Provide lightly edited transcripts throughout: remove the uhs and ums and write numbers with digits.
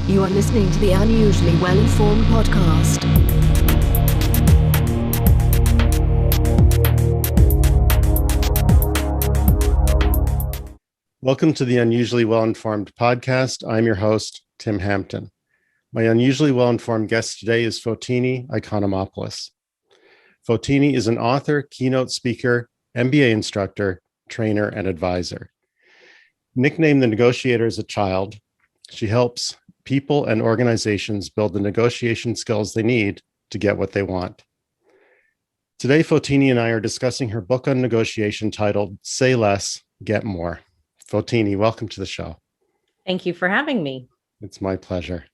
You are listening to the Unusually Well-Informed podcast. Welcome to the Unusually Well-Informed podcast. I'm your host, Tim Hampton. My unusually well-informed guest today is Fotini Iconomopoulos. Fotini is an author, keynote speaker, MBA instructor, trainer, and advisor. Nicknamed the negotiator as a child, she helps people and organizations build the negotiation skills they need to get what they want. Today, Fotini and I are discussing her book on negotiation titled Say Less, Get More. Fotini, welcome to the show. Thank you for having me. It's my pleasure.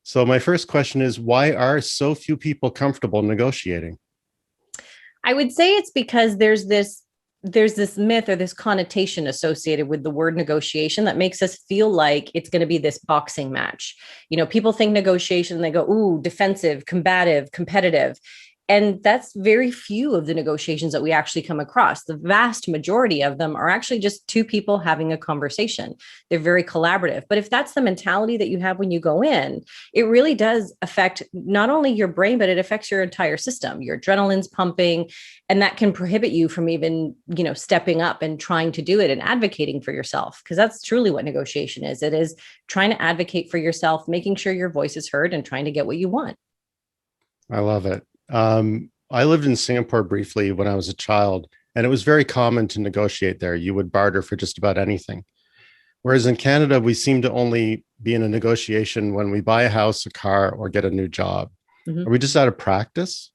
So my first question is, why are so few people comfortable negotiating? I would say it's because there's this myth or this connotation associated with the word negotiation that makes us feel like it's going to be this boxing match. You know, people think negotiation, they go, ooh, defensive, combative, competitive. And that's very few of the negotiations that we actually come across. The vast majority of them are actually just two people having a conversation. They're very collaborative. But if that's the mentality that you have when you go in, it really does affect not only your brain, but it affects your entire system. Your adrenaline's pumping, and that can prohibit you from even, stepping up and trying to do it and advocating for yourself. Because that's truly what negotiation is. It is trying to advocate for yourself, making sure your voice is heard and trying to get what you want. I love it. I lived in Singapore briefly when I was a child, and it was very common to negotiate there. You would barter for just about anything. Whereas in Canada, we seem to only be in a negotiation when we buy a house, a car, or get a new job. Mm-hmm. Are we just out of practice?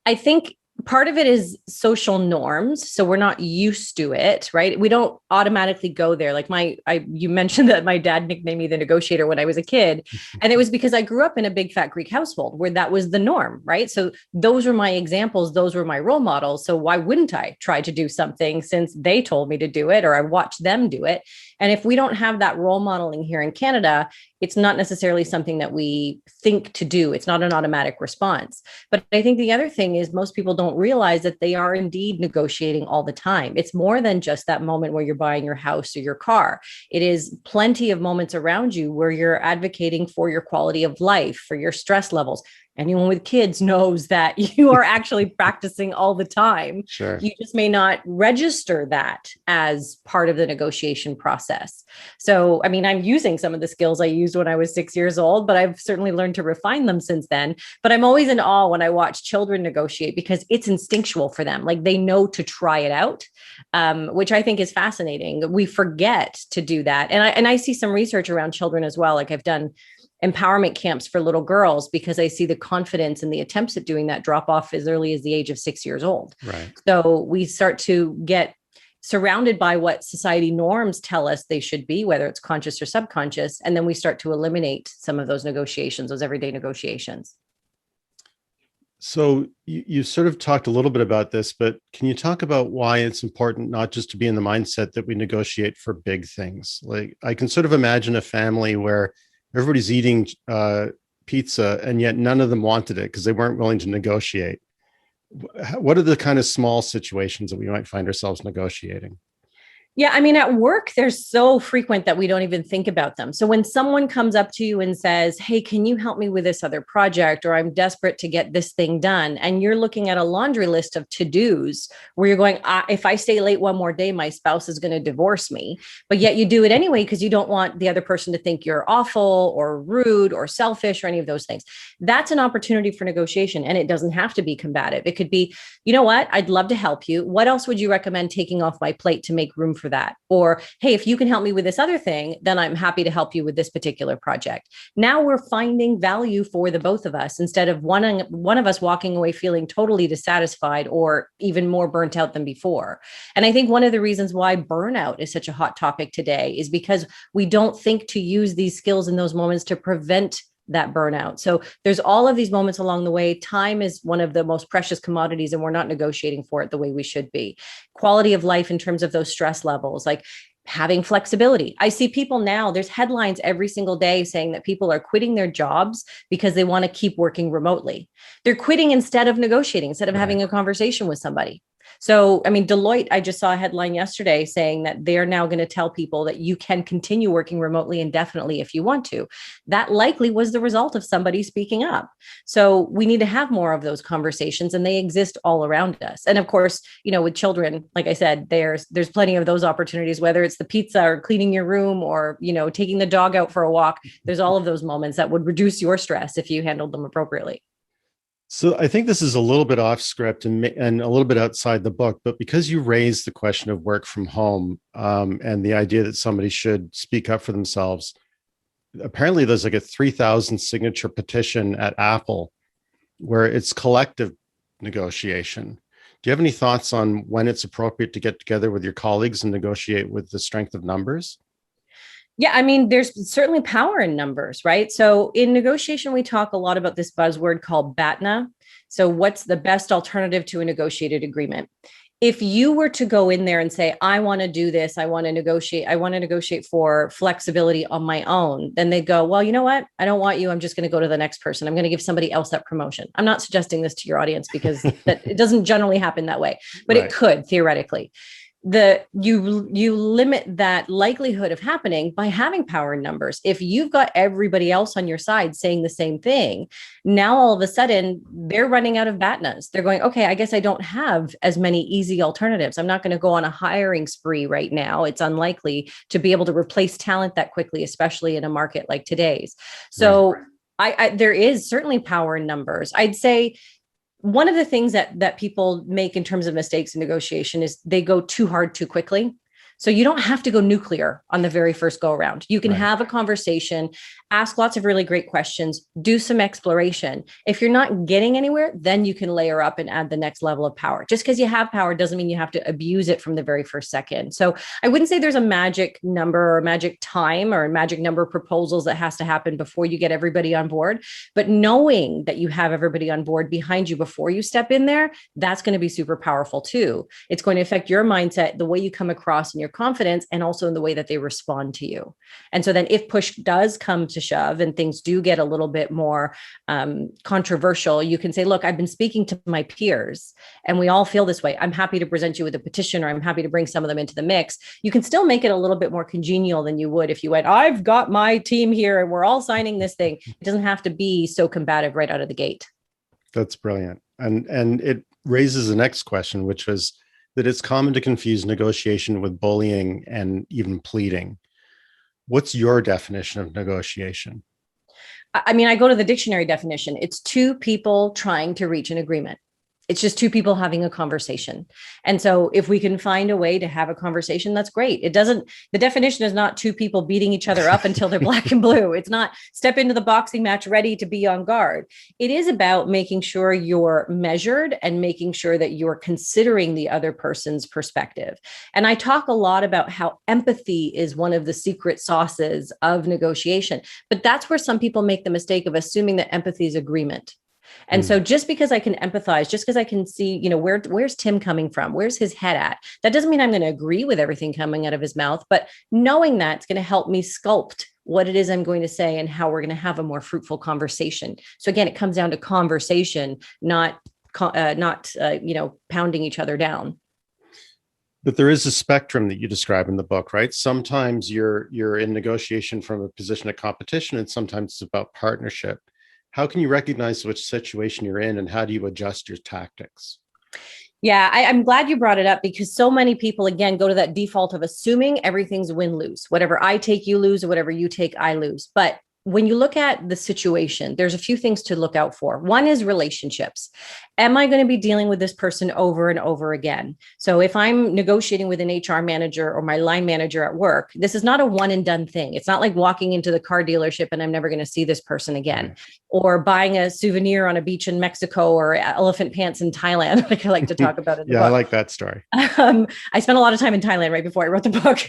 I think part of it is social norms. So we're not used to it, right? We don't automatically go there. Like you mentioned that my dad nicknamed me the negotiator when I was a kid. And it was because I grew up in a big fat Greek household where that was the norm, right? So those were my examples. Those were my role models. So why wouldn't I try to do something since they told me to do it or I watched them do it? And if we don't have that role modeling here in Canada, it's not necessarily something that we think to do. It's not an automatic response. But I think the other thing is most people don't realize that they are indeed negotiating all the time. It's more than just that moment where you're buying your house or your car. It is plenty of moments around you where you're advocating for your quality of life, for your stress levels. Anyone with kids knows that you are actually practicing all the time. Sure. You just may not register that as part of the negotiation process. So, I'm using some of the skills I used when I was 6 years old, but I've certainly learned to refine them since then. But I'm always in awe when I watch children negotiate because it's instinctual for them. Like they know to try it out, which I think is fascinating. We forget to do that. And I see some research around children as well. Like I've done empowerment camps for little girls because I see the confidence and the attempts at doing that drop off as early as the age of 6 years old. Right. So we start to get surrounded by what society norms tell us they should be, whether it's conscious or subconscious. And then we start to eliminate some of those negotiations, those everyday negotiations. So you sort of talked a little bit about this, but can you talk about why it's important not just to be in the mindset that we negotiate for big things? Like I can sort of imagine a family where everybody's eating pizza, and yet none of them wanted it because they weren't willing to negotiate. What are the kind of small situations that we might find ourselves negotiating? Yeah, at work, they're so frequent that we don't even think about them. So when someone comes up to you and says, hey, can you help me with this other project? Or I'm desperate to get this thing done. And you're looking at a laundry list of to-dos where you're going, if I stay late one more day, my spouse is going to divorce me. But yet you do it anyway because you don't want the other person to think you're awful or rude or selfish or any of those things. That's an opportunity for negotiation. And it doesn't have to be combative. It could be, you know what? I'd love to help you. What else would you recommend taking off my plate to make room for that? Or, hey, if you can help me with this other thing, then I'm happy to help you with this particular project. Now we're finding value for the both of us instead of one of us walking away feeling totally dissatisfied or even more burnt out than before. And I think one of the reasons why burnout is such a hot topic today is because we don't think to use these skills in those moments to prevent that burnout. So there's all of these moments along the way. Time is one of the most precious commodities, and we're not negotiating for it the way we should be. Quality of life in terms of those stress levels, like having flexibility. I see people now, there's headlines every single day saying that people are quitting their jobs because they want to keep working remotely. They're quitting instead of negotiating, instead of having a conversation with somebody. So, I mean, Deloitte, I just saw a headline yesterday saying that they're now going to tell people that you can continue working remotely indefinitely if you want to. That likely was the result of somebody speaking up. So we need to have more of those conversations, and they exist all around us. And of course, with children, like I said, there's plenty of those opportunities, whether it's the pizza or cleaning your room or, taking the dog out for a walk. There's all of those moments that would reduce your stress if you handled them appropriately. So I think this is a little bit off script and a little bit outside the book, but because you raised the question of work from home and the idea that somebody should speak up for themselves, apparently there's like a 3,000 signature petition at Apple where it's collective negotiation. Do you have any thoughts on when it's appropriate to get together with your colleagues and negotiate with the strength of numbers? Yeah, I mean, there's certainly power in numbers, right? So in negotiation, we talk a lot about this buzzword called BATNA. So what's the best alternative to a negotiated agreement? If you were to go in there and say, I want to do this, I want to negotiate for flexibility on my own, then they'd go, well, you know what? I don't want you. I'm just going to go to the next person. I'm going to give somebody else that promotion. I'm not suggesting this to your audience because it doesn't generally happen that way, but It could theoretically. You limit that likelihood of happening by having power in numbers. If you've got everybody else on your side saying the same thing, now all of a sudden they're running out of BATNAs. They're going, okay, I guess I don't have as many easy alternatives. I'm not going to go on a hiring spree right now. It's unlikely to be able to replace talent that quickly, especially in a market like today's. So there is certainly power in numbers. I'd say one of the things that people make in terms of mistakes in negotiation is they go too hard too quickly. So you don't have to go nuclear on the very first go around. You can have a conversation, ask lots of really great questions, do some exploration. If you're not getting anywhere, then you can layer up and add the next level of power. Just because you have power doesn't mean you have to abuse it from the very first second. So I wouldn't say there's a magic number or a magic time or a magic number of proposals that has to happen before you get everybody on board. But knowing that you have everybody on board behind you before you step in there, that's going to be super powerful too. It's going to affect your mindset, the way you come across in your confidence, and also in the way that they respond to you. And so then if push does come to shove and things do get a little bit more controversial, you can say, look, I've been speaking to my peers and we all feel this way. I'm happy to present you with a petition, or I'm happy to bring some of them into the mix. You can still make it a little bit more congenial than you would if you went, I've got my team here and we're all signing this thing. It doesn't have to be so combative right out of the gate. That's brilliant. And it raises the next question, which was that it's common to confuse negotiation with bullying and even pleading. What's your definition of negotiation? I mean, I go to the dictionary definition. It's two people trying to reach an agreement. It's just two people having a conversation. And so if we can find a way to have a conversation, that's great. The definition is not two people beating each other up until they're black and blue. It's not step into the boxing match ready to be on guard. It is about making sure you're measured and making sure that you're considering the other person's perspective. And I talk a lot about how empathy is one of the secret sauces of negotiation, but that's where some people make the mistake of assuming that empathy is agreement. And so just because I can empathize, just because I can see, where's Tim coming from? Where's his head at? That doesn't mean I'm going to agree with everything coming out of his mouth, but knowing that's going to help me sculpt what it is I'm going to say and how we're going to have a more fruitful conversation. So again, it comes down to conversation, not pounding each other down. But there is a spectrum that you describe in the book, right? Sometimes you're in negotiation from a position of competition, and sometimes it's about partnership. How can you recognize which situation you're in, and how do you adjust your tactics? Yeah, I'm glad you brought it up, because so many people, again, go to that default of assuming everything's win-lose. Whatever I take, you lose, or whatever you take, I lose. But when you look at the situation, there's a few things to look out for. One is relationships. Am I going to be dealing with this person over and over again? So if I'm negotiating with an HR manager or my line manager at work, this is not a one and done thing. It's not like walking into the car dealership and I'm never going to see this person again, or buying a souvenir on a beach in Mexico or elephant pants in Thailand, like I like to talk about in the book. I like that story. I spent a lot of time in Thailand right before I wrote the book.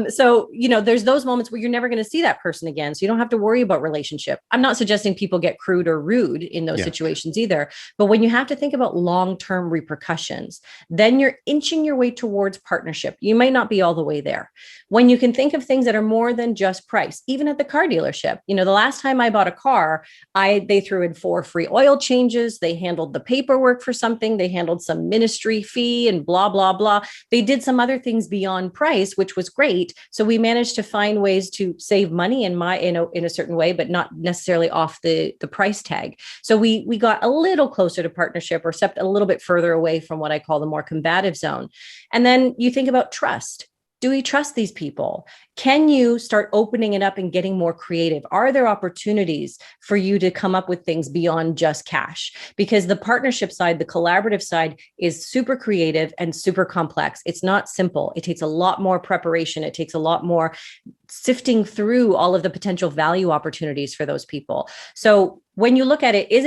So there's those moments where you're never going to see that person again. So you don't have to worry about relationship. I'm not suggesting people get crude or rude in those situations either. But when you have to think about long-term repercussions. Then you're inching your way towards partnership. You might not be all the way there. When you can think of things that are more than just price, even at the car dealership. The last time I bought a car, they threw in 4 free oil changes. They handled the paperwork for something. They handled some ministry fee and blah, blah, blah. They did some other things beyond price, which was great. So we managed to find ways to save money in a certain way, but not necessarily off the price tag. So we got a little closer to partnership, or stepped a little bit further away from what I call the more combative zone. And then you think about trust. Do we trust these people? Can you start opening it up and getting more creative? Are there opportunities for you to come up with things beyond just cash? Because the partnership side, the collaborative side, is super creative and super complex. It's not simple. It takes a lot more preparation. It takes a lot more sifting through all of the potential value opportunities for those people. So when you look at it, is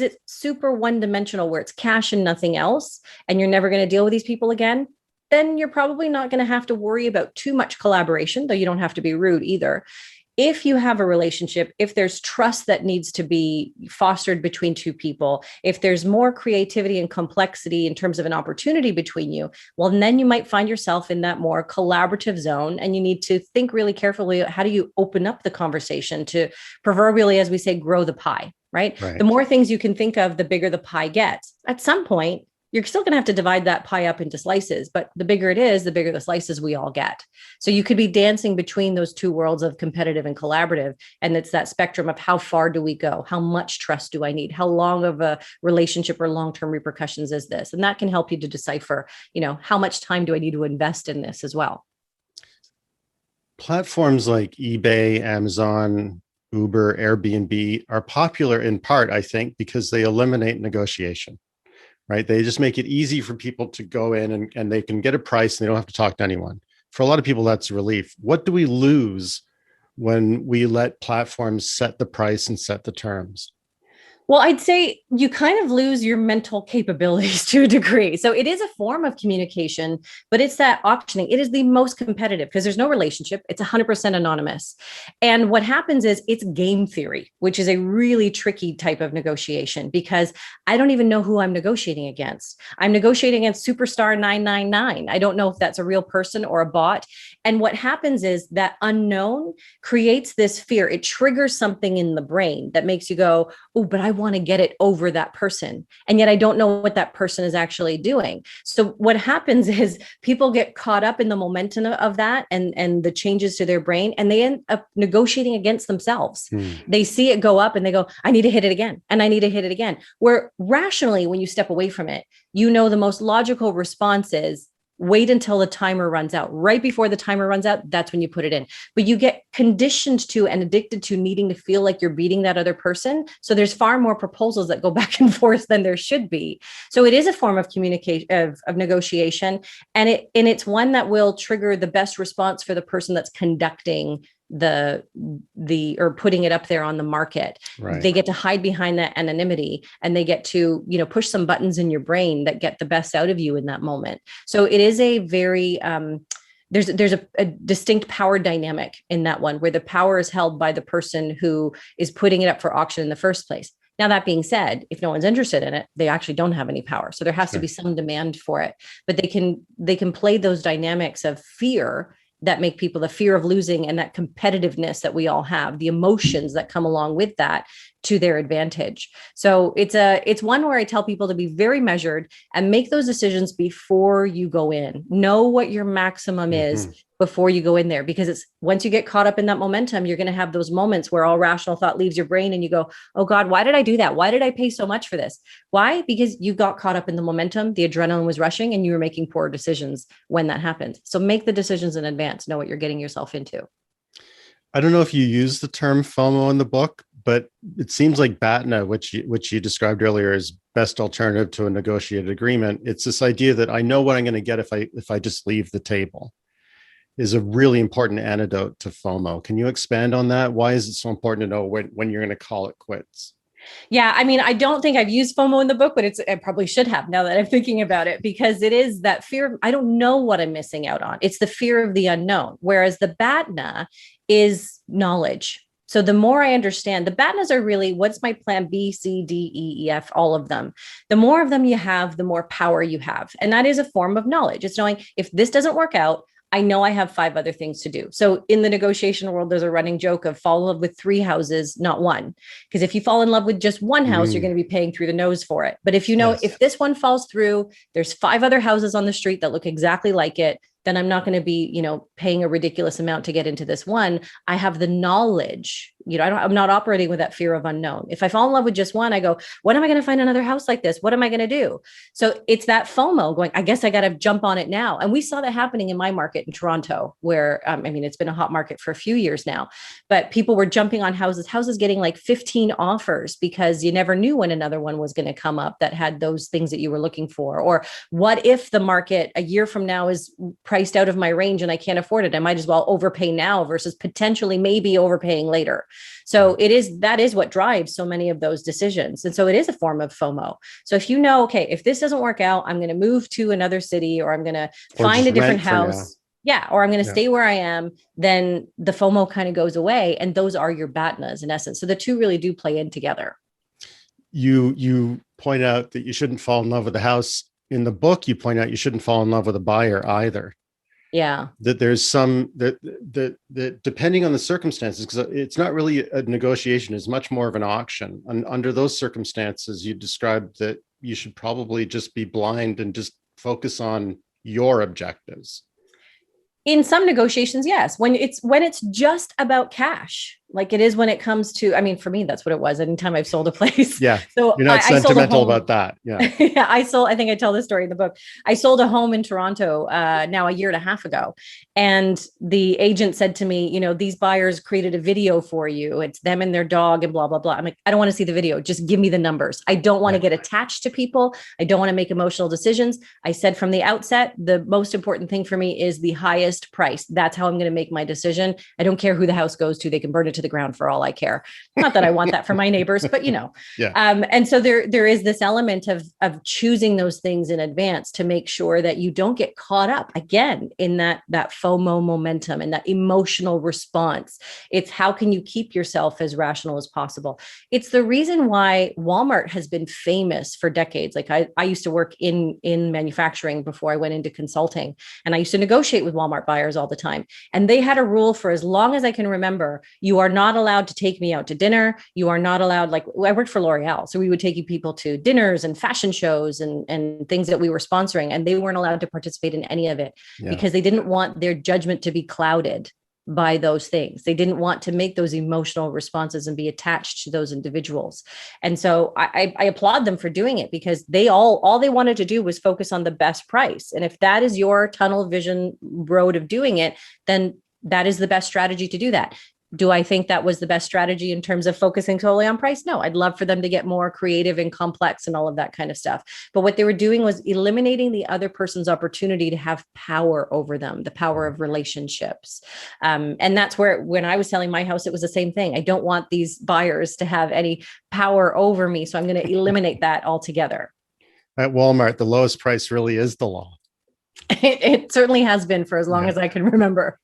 it super one-dimensional where it's cash and nothing else, and you're never going to deal with these people again? Then you're probably not going to have to worry about too much collaboration, though you don't have to be rude either. If you have a relationship, if there's trust that needs to be fostered between two people, if there's more creativity and complexity in terms of an opportunity between you, well, then you might find yourself in that more collaborative zone, and you need to think really carefully, how do you open up the conversation to, proverbially, as we say, grow the pie, right? The more things you can think of, the bigger the pie gets. At some point, you're still going to have to divide that pie up into slices, but the bigger it is, the bigger the slices we all get. So you could be dancing between those two worlds of competitive and collaborative. And it's that spectrum of how far do we go? How much trust do I need? How long of a relationship or long-term repercussions is this? And that can help you to decipher, how much time do I need to invest in this as well? Platforms like eBay, Amazon, Uber, Airbnb are popular in part, I think, because they eliminate negotiation. Right? They just make it easy for people to go in and they can get a price and they don't have to talk to anyone. For a lot of people, that's a relief. What do we lose when we let platforms set the price and set the terms? Well, I'd say you kind of lose your mental capabilities to a degree. So it is a form of communication, but it's that auctioning. It is the most competitive because there's no relationship. It's 100% anonymous. And what happens is it's game theory, which is a really tricky type of negotiation because I don't even know who I'm negotiating against. I'm negotiating against Superstar 999. I don't know if that's a real person or a bot. And what happens is that unknown creates this fear. It triggers something in the brain that makes you go, oh, but I want to get it over that person. And yet I don't know what that person is actually doing. So what happens is people get caught up in the momentum of that and the changes to their brain, and they end up negotiating against themselves. They see it go up and they go, I need to hit it again. And I need to hit it again. Where rationally, when you step away from it, the most logical response is, wait until the timer runs out. Right before the timer runs out, that's when you put it in. But you get conditioned to and addicted to needing to feel like you're beating that other person. So there's far more proposals that go back and forth than there should be. So it is a form of communication, of negotiation. And it's one that will trigger the best response for the person that's conducting or putting it up there on the market. Right. They get to hide behind that anonymity, and they get to, push some buttons in your brain that get the best out of you in that moment. So it is a very, there's a distinct power dynamic in that one, where the power is held by the person who is putting it up for auction in the first place. Now, that being said, if no one's interested in it, they actually don't have any power. So there has to be some demand for it, but they can play those dynamics of fear that make people, the fear of losing and that competitiveness that we all have, the emotions that come along with that, to their advantage. So it's one where I tell people to be very measured and make those decisions before you go in. Know what your maximum is before you go in there, because once you get caught up in that momentum, you're going to have those moments where all rational thought leaves your brain and you go, oh God, why did I do that? Why did I pay so much for this? Why? Because you got caught up in the momentum, the adrenaline was rushing, and you were making poor decisions when that happened. So make the decisions in advance, know what you're getting yourself into. I don't know if you use the term FOMO in the book, but it seems like BATNA, which you described earlier as best alternative to a negotiated agreement. It's this idea that I know what I'm going to get if I just leave the table, is a really important antidote to FOMO. Can you expand on that? Why is it so important to know when you're going to call it quits? Yeah, I mean, I don't think I've used FOMO in the book, but I probably should have now that I'm thinking about it, because it is that fear. I don't know what I'm missing out on. It's the fear of the unknown. Whereas the BATNA is knowledge. So the more I understand, the BATNAs are really, what's my plan B, C, D, E, E, F, all of them. The more of them you have, the more power you have. And that is a form of knowledge. It's knowing if this doesn't work out, I know I have 5 other things to do. So in the negotiation world, there's a running joke of fall in love with 3 houses, not one. Because if you fall in love with just one house, you're going to be paying through the nose for it. But if you know, if this one falls through, there's 5 other houses on the street that look exactly like it, then I'm not going to be, paying a ridiculous amount to get into this one. I have the knowledge, I'm not operating with that fear of unknown. If I fall in love with just one, I go, when am I going to find another house like this? What am I going to do? So it's that FOMO going, I guess I got to jump on it now. And we saw that happening in my market in Toronto, where, it's been a hot market for a few years now, but people were jumping on houses getting like 15 offers because you never knew when another one was going to come up that had those things that you were looking for. Or what if the market a year from now is priced out of my range and I can't afford it? I might as well overpay now versus potentially maybe overpaying later. So that is what drives so many of those decisions. And so it is a form of FOMO. So if you know, okay, if this doesn't work out, I'm going to move to another city, or I'm going to find a different house. Yeah. Or I'm going to stay where I am, then the FOMO kind of goes away. And those are your BATNAs in essence. So the two really do play in together. You point out that you shouldn't fall in love with the house. In the book, you point out you shouldn't fall in love with a buyer either. Yeah. That there's some that depending on the circumstances, because it's not really a negotiation, it's much more of an auction. And under those circumstances, you described that you should probably just be blind and just focus on your objectives. In some negotiations, yes. When it's just about cash, like it is when it comes to, for me, that's what it was. Anytime I've sold a place. Yeah. So you're not sentimental about that. Yeah. Yeah. I think I tell this story in the book. I sold a home in Toronto now a year and a half ago. And the agent said to me, these buyers created a video for you. It's them and their dog and blah, blah, blah. I'm like, I don't want to see the video. Just give me the numbers. I don't want to get attached to people. I don't want to make emotional decisions. I said from the outset, the most important thing for me is the highest price. That's how I'm going to make my decision. I don't care who the house goes to. They can burn it to the ground for all I care. Not that I want that for my neighbors, but Yeah. And so there is this element of choosing those things in advance to make sure that you don't get caught up again in that FOMO momentum and that emotional response. It's how can you keep yourself as rational as possible? It's the reason why Walmart has been famous for decades. Like I used to work in manufacturing before I went into consulting, and I used to negotiate with Walmart buyers all the time. And they had a rule for as long as I can remember: you are not allowed to take me out to dinner. You are not allowed, like I worked for L'Oreal. So we would take people to dinners and fashion shows and things that we were sponsoring. And they weren't allowed to participate in any of it because they didn't want their judgment to be clouded by those things. They didn't want to make those emotional responses and be attached to those individuals. And so I applaud them for doing it, because they all they wanted to do was focus on the best price. And if that is your tunnel vision road of doing it, then that is the best strategy to do that. Do I think that was the best strategy in terms of focusing solely on price? No, I'd love for them to get more creative and complex and all of that kind of stuff. But what they were doing was eliminating the other person's opportunity to have power over them, the power of relationships. And that's where, when I was selling my house, it was the same thing. I don't want these buyers to have any power over me. So I'm going to eliminate that altogether. At Walmart, the lowest price really is the law. It certainly has been for as long as I can remember.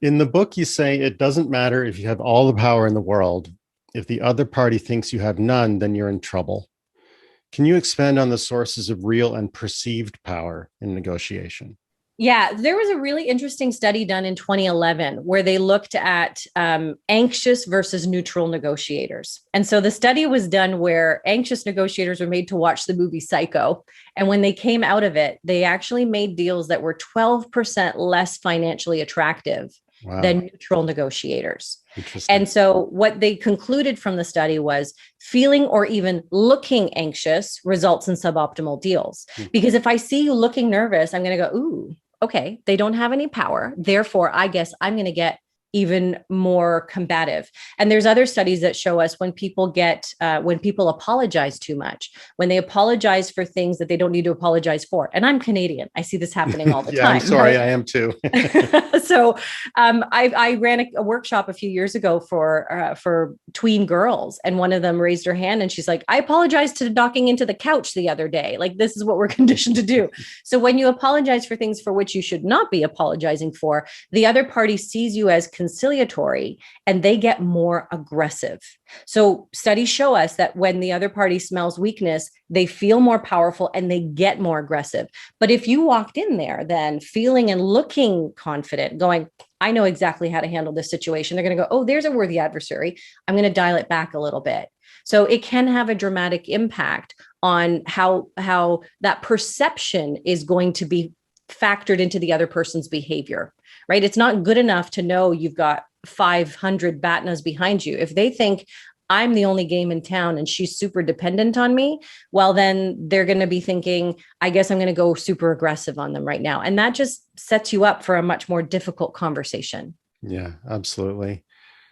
In the book, you say it doesn't matter if you have all the power in the world. If the other party thinks you have none, then you're in trouble. Can you expand on the sources of real and perceived power in negotiation? Yeah, there was a really interesting study done in 2011 where they looked at anxious versus neutral negotiators. And so the study was done where anxious negotiators were made to watch the movie Psycho. And when they came out of it, they actually made deals that were 12% less financially attractive than neutral negotiators. And so what they concluded from the study was feeling or even looking anxious results in suboptimal deals. Because if I see you looking nervous, I'm going to go, ooh, okay, they don't have any power. Therefore, I guess I'm going to get even more combative. And there's other studies that show us when people apologize too much, when they apologize for things that they don't need to apologize for. And I'm Canadian. I see this happening all the time. I'm sorry, right? I am too. So I ran a workshop a few years ago for tween girls. And one of them raised her hand and she's like, I apologized to knocking into the couch the other day. Like, this is what we're conditioned to do. So when you apologize for things for which you should not be apologizing for, the other party sees you as conciliatory and they get more aggressive. So studies show us that when the other party smells weakness, they feel more powerful and they get more aggressive. But if you walked in there then feeling and looking confident, going, I know exactly how to handle this situation, they're going to go, oh, there's a worthy adversary. I'm going to dial it back a little bit. So it can have a dramatic impact on how that perception is going to be factored into the other person's behavior, right? It's not good enough to know you've got 500 BATNAs behind you. If they think I'm the only game in town and she's super dependent on me, well, then they're going to be thinking, I guess I'm going to go super aggressive on them right now. And that just sets you up for a much more difficult conversation. Yeah, absolutely.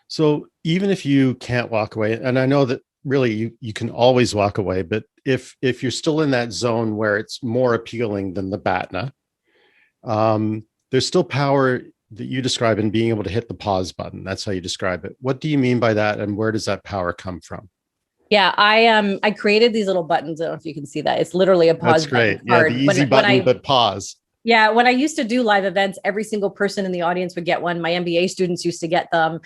So even if you can't walk away, and I know that really you can always walk away, but if you're still in that zone where it's more appealing than the BATNA, there's still power that you describe in being able to hit the pause button. That's how you describe it. What do you mean by that? And where does that power come from? Yeah, I created these little buttons. I don't know if you can see that. It's literally a pause. That's great. Button Yeah, card. the easy button, but pause. Yeah, when I used to do live events, every single person in the audience would get one. My MBA students used to get them.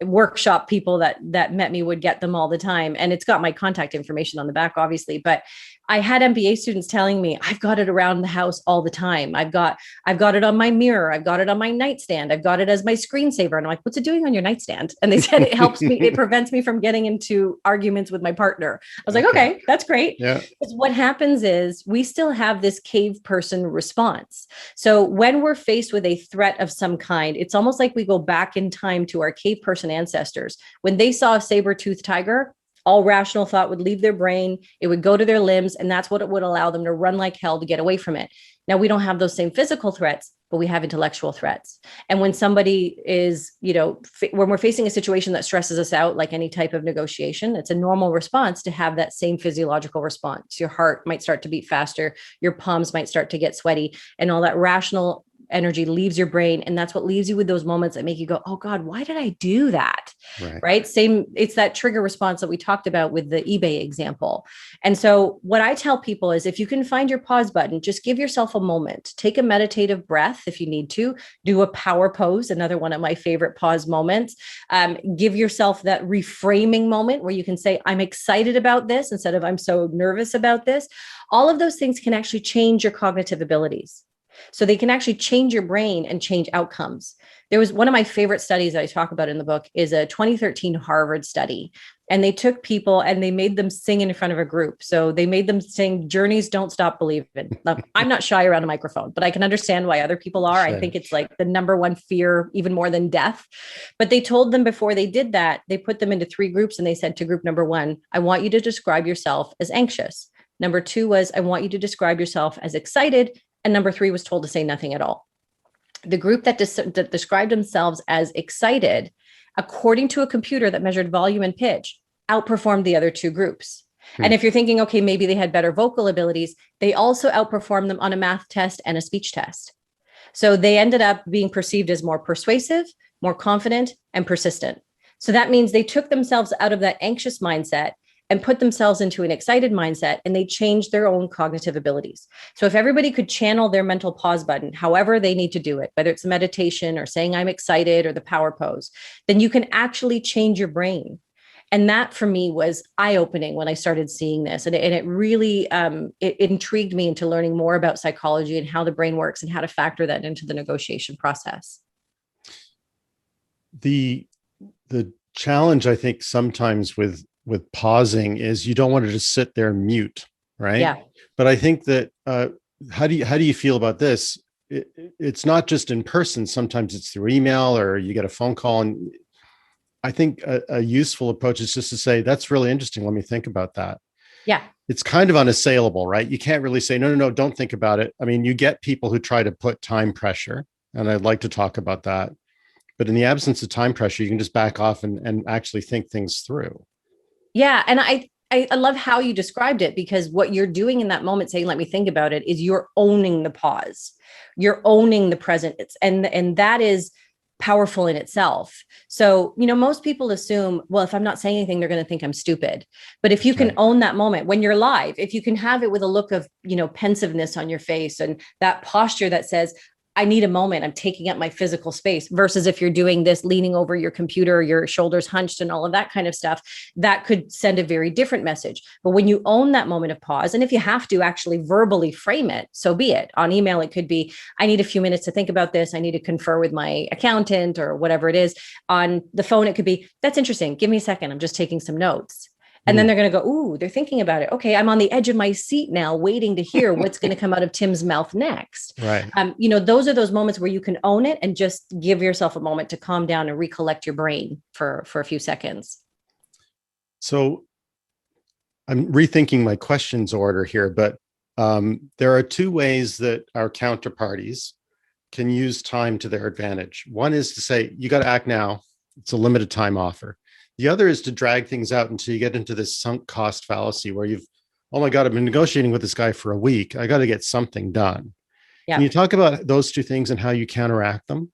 Workshop people that met me would get them all the time. And it's got my contact information on the back, obviously. But I had MBA students telling me, I've got it around the house all the time. I've got it on my mirror. I've got it on my nightstand. I've got it as my screensaver. And I'm like, what's it doing on your nightstand? And they said, it helps me. It prevents me from getting into arguments with my partner. I was like, okay, that's great. Yeah. Because what happens is we still have this cave person response. So when we're faced with a threat of some kind, it's almost like we go back in time to our cave person ancestors. When they saw a saber-toothed tiger, all rational thought would leave their brain. It would go to their limbs. And that's what it would allow them to run like hell to get away from it. Now, we don't have those same physical threats, but we have intellectual threats. And when somebody is, when we're facing a situation that stresses us out, like any type of negotiation, it's a normal response to have that same physiological response. Your heart might start to beat faster. Your palms might start to get sweaty, and all that rational energy leaves your brain. And that's what leaves you with those moments that make you go, oh God, why did I do that? Right? Same. It's that trigger response that we talked about with the eBay example. And so what I tell people is, if you can find your pause button, just give yourself a moment, take a meditative breath. If you need to do a power pose, another one of my favorite pause moments, give yourself that reframing moment where you can say, I'm excited about this instead of I'm so nervous about this. All of those things can actually change your cognitive abilities. So they can actually change your brain and change outcomes. There was one of my favorite studies that I talk about in the book is a 2013 Harvard study. And they took people and they made them sing in front of a group. So they made them sing Journey's Don't Stop Believin'. I'm not shy around a microphone, but I can understand why other people are. Sure. I think it's like the number one fear, even more than death. But they told them before they did that, they put them into 3 groups and they said to group number 1, I want you to describe yourself as anxious. Number 2 was, I want you to describe yourself as excited. And number 3 was told to say nothing at all. The group that described themselves as excited, according to a computer that measured volume and pitch, outperformed the other 2 groups. And if you're thinking, okay, maybe they had better vocal abilities, they also outperformed them on a math test and a speech test. So they ended up being perceived as more persuasive, more confident, and persistent. So that means they took themselves out of that anxious mindset and put themselves into an excited mindset, and they changed their own cognitive abilities. So if everybody could channel their mental pause button, however they need to do it, whether it's meditation or saying I'm excited or the power pose, then you can actually change your brain. And that for me was eye-opening when I started seeing this. And it really it intrigued me into learning more about psychology and how the brain works and how to factor that into the negotiation process. The challenge, I think, sometimes with pausing is you don't want to just sit there and mute, right? Yeah. But I think that how do you feel about this? It's not just in person. Sometimes it's through email or you get a phone call. And I think a useful approach is just to say, that's really interesting. Let me think about that. Yeah. It's kind of unassailable, right? You can't really say, no, don't think about it. I mean, you get people who try to put time pressure, and I'd like to talk about that. But in the absence of time pressure, you can just back off and actually think things through. Yeah. And I love how you described it, because what you're doing in that moment, saying, let me think about it, is you're owning the pause. You're owning the present. And that is powerful in itself. So, most people assume, well, if I'm not saying anything, they're going to think I'm stupid. But if you can own that moment when you're live, if you can have it with a look of, pensiveness on your face and that posture that says, I need a moment. I'm taking up my physical space versus if you're doing this, leaning over your computer, your shoulders hunched and all of that kind of stuff, that could send a very different message. But when you own that moment of pause, and if you have to actually verbally frame it, so be it. On email, it could be, I need a few minutes to think about this. I need to confer with my accountant or whatever it is. On the phone, it could be, that's interesting. Give me a second. I'm just taking some notes. And then they're going to go, ooh, they're thinking about it. Okay, I'm on the edge of my seat now, waiting to hear what's going to come out of Tim's mouth next. Right. Those are those moments where you can own it and just give yourself a moment to calm down and recollect your brain for a few seconds. So I'm rethinking my questions order here, but there are two ways that our counterparties can use time to their advantage. One is to say, you got to act now. It's a limited time offer. The other is to drag things out until you get into this sunk cost fallacy where oh my God, I've been negotiating with this guy for a week. I got to get something done. Yeah. Can you talk about those two things and how you counteract them?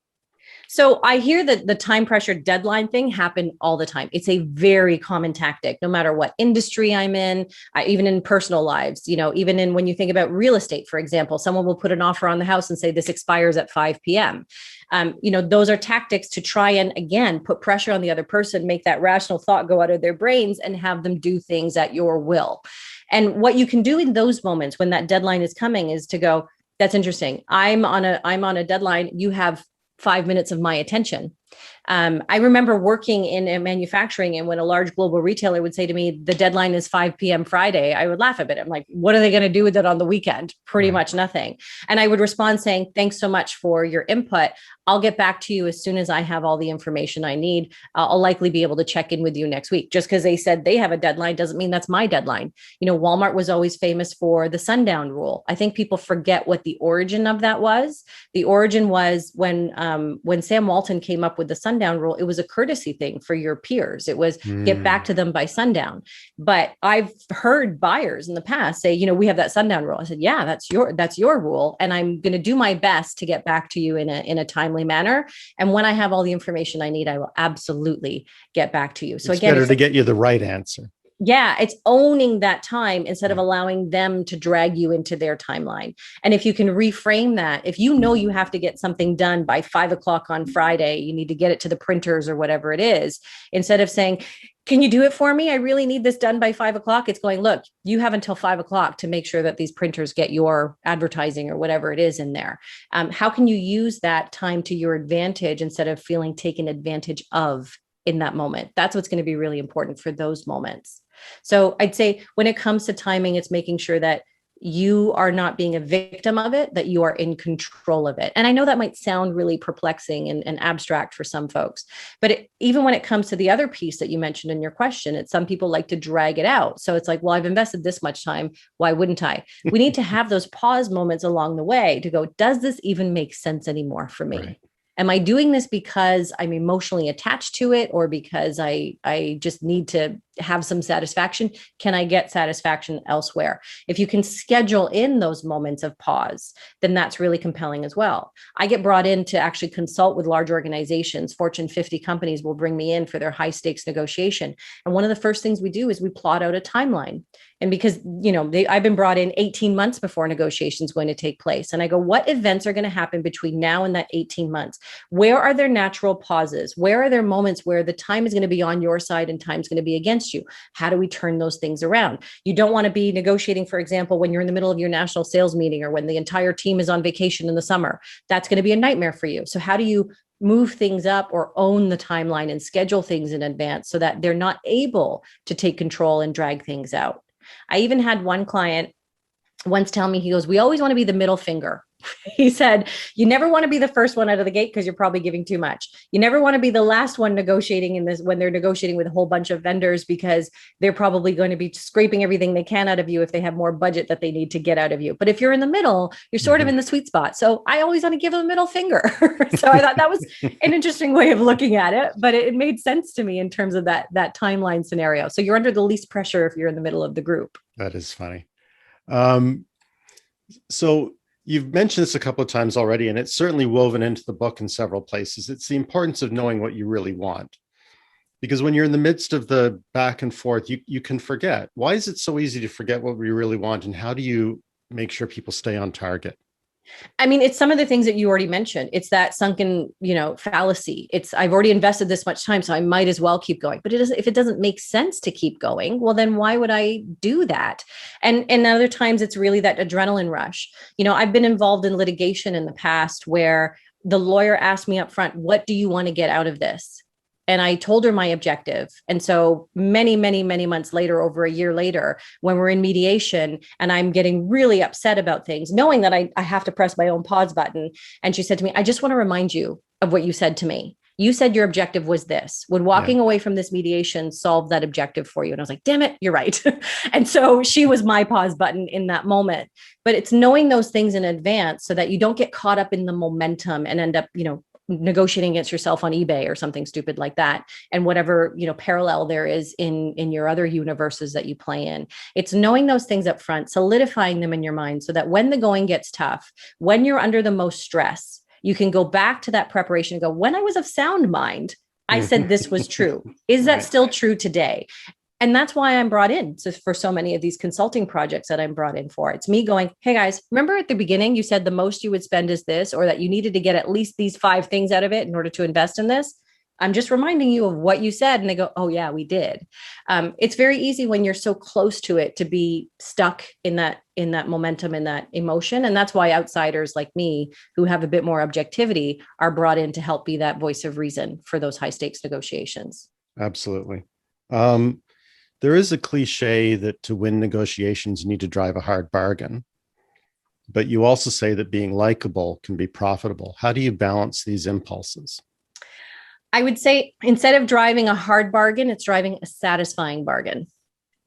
So I hear that the time pressure deadline thing happen all the time. It's a very common tactic, no matter what industry I'm in, even in personal lives, even when you think about real estate, for example, someone will put an offer on the house and say this expires at 5 p.m. Those are tactics to try and, again, put pressure on the other person, make that rational thought go out of their brains and have them do things at your will. And what you can do in those moments when that deadline is coming is to go, that's interesting. I'm on a deadline. You have 5 minutes of my attention. I remember working in manufacturing, and when a large global retailer would say to me, the deadline is 5 p.m. Friday, I would laugh a bit. I'm like, what are they going to do with it on the weekend? Pretty much nothing. And I would respond saying, thanks so much for your input. I'll get back to you as soon as I have all the information I need. I'll likely be able to check in with you next week. Just because they said they have a deadline doesn't mean that's my deadline. Walmart was always famous for the sundown rule. I think people forget what the origin of that was. The origin was when Sam Walton came up with the sundown rule, it was a courtesy thing for your peers. It was get back to them by sundown. But I've heard buyers in the past say, we have that sundown rule. I said, yeah, that's your rule. And I'm going to do my best to get back to you in a timely manner. And when I have all the information I need, I will absolutely get back to you. So again, better to get you the right answer. Yeah, it's owning that time instead of allowing them to drag you into their timeline. And if you can reframe that, if you know you have to get something done by 5 o'clock on Friday, you need to get it to the printers or whatever it is, instead of saying, can you do it for me? I really need this done by 5 o'clock. It's going, look, you have until 5 o'clock to make sure that these printers get your advertising or whatever it is in there. How can you use that time to your advantage instead of feeling taken advantage of in that moment? That's what's going to be really important for those moments. So I'd say when it comes to timing, it's making sure that you are not being a victim of it, that you are in control of it. And I know that might sound really perplexing and abstract for some folks, but even when it comes to the other piece that you mentioned in your question, it's some people like to drag it out. So it's like, well, I've invested this much time. Why wouldn't I? We need to have those pause moments along the way to go, does this even make sense anymore for me? Right. Am I doing this because I'm emotionally attached to it or because I just need to have some satisfaction? Can I get satisfaction elsewhere? If you can schedule in those moments of pause, then that's really compelling as well. I get brought in to actually consult with large organizations. Fortune 50 companies will bring me in for their high stakes negotiation. And one of the first things we do is we plot out a timeline. And because, I've been brought in 18 months before negotiation is going to take place. And I go, what events are going to happen between now and that 18 months? Where are there natural pauses? Where are there moments where the time is going to be on your side and time is going to be against you? How do we turn those things around? You don't want to be negotiating, for example, when you're in the middle of your national sales meeting or when the entire team is on vacation in the summer. That's going to be a nightmare for you. So how do you move things up or own the timeline and schedule things in advance so that they're not able to take control and drag things out? I even had one client once tell me, he goes, we always want to be the middle finger. He said, you never want to be the first one out of the gate because you're probably giving too much. You never want to be the last one negotiating in this when they're negotiating with a whole bunch of vendors because they're probably going to be scraping everything they can out of you if they have more budget that they need to get out of you. But if you're in the middle, you're sort of in the sweet spot. So I always want to give them a middle finger. So I thought that was an interesting way of looking at it, but it made sense to me in terms of that timeline scenario. So you're under the least pressure if you're in the middle of the group. That is funny. So you've mentioned this a couple of times already, and it's certainly woven into the book in several places. It's the importance of knowing what you really want. Because when you're in the midst of the back and forth, you can forget. Why is it so easy to forget what we really want? And how do you make sure people stay on target? I mean, it's some of the things that you already mentioned. It's that sunken, fallacy. It's I've already invested this much time, so I might as well keep going. But if it doesn't make sense to keep going, well, then why would I do that? And other times it's really that adrenaline rush. I've been involved in litigation in the past where the lawyer asked me up front, what do you want to get out of this? And I told her my objective. And so many, many, many months later, over a year later, when we're in mediation and I'm getting really upset about things, knowing that I have to press my own pause button. And she said to me, I just want to remind you of what you said to me. You said your objective was this. Would walking away from this mediation solve that objective for you? And I was like, damn it, you're right. And so she was my pause button in that moment. But it's knowing those things in advance so that you don't get caught up in the momentum and end up, negotiating against yourself on eBay or something stupid like that. And whatever, parallel there is in your other universes that you play in. It's knowing those things up front, solidifying them in your mind so that when the going gets tough, when you're under the most stress, you can go back to that preparation and go, when I was of sound mind, I said this was true. Is that still true today? And that's why I'm brought in for so many of these consulting projects that I'm brought in for. It's me going, hey guys, remember at the beginning, you said the most you would spend is this, or that you needed to get at least these 5 things out of it in order to invest in this. I'm just reminding you of what you said. And they go, oh yeah, we did. It's very easy when you're so close to it to be stuck in that momentum, in that emotion. And that's why outsiders like me, who have a bit more objectivity, are brought in to help be that voice of reason for those high stakes negotiations. Absolutely. There is a cliche that to win negotiations, you need to drive a hard bargain. But you also say that being likable can be profitable. How do you balance these impulses? I would say instead of driving a hard bargain, it's driving a satisfying bargain.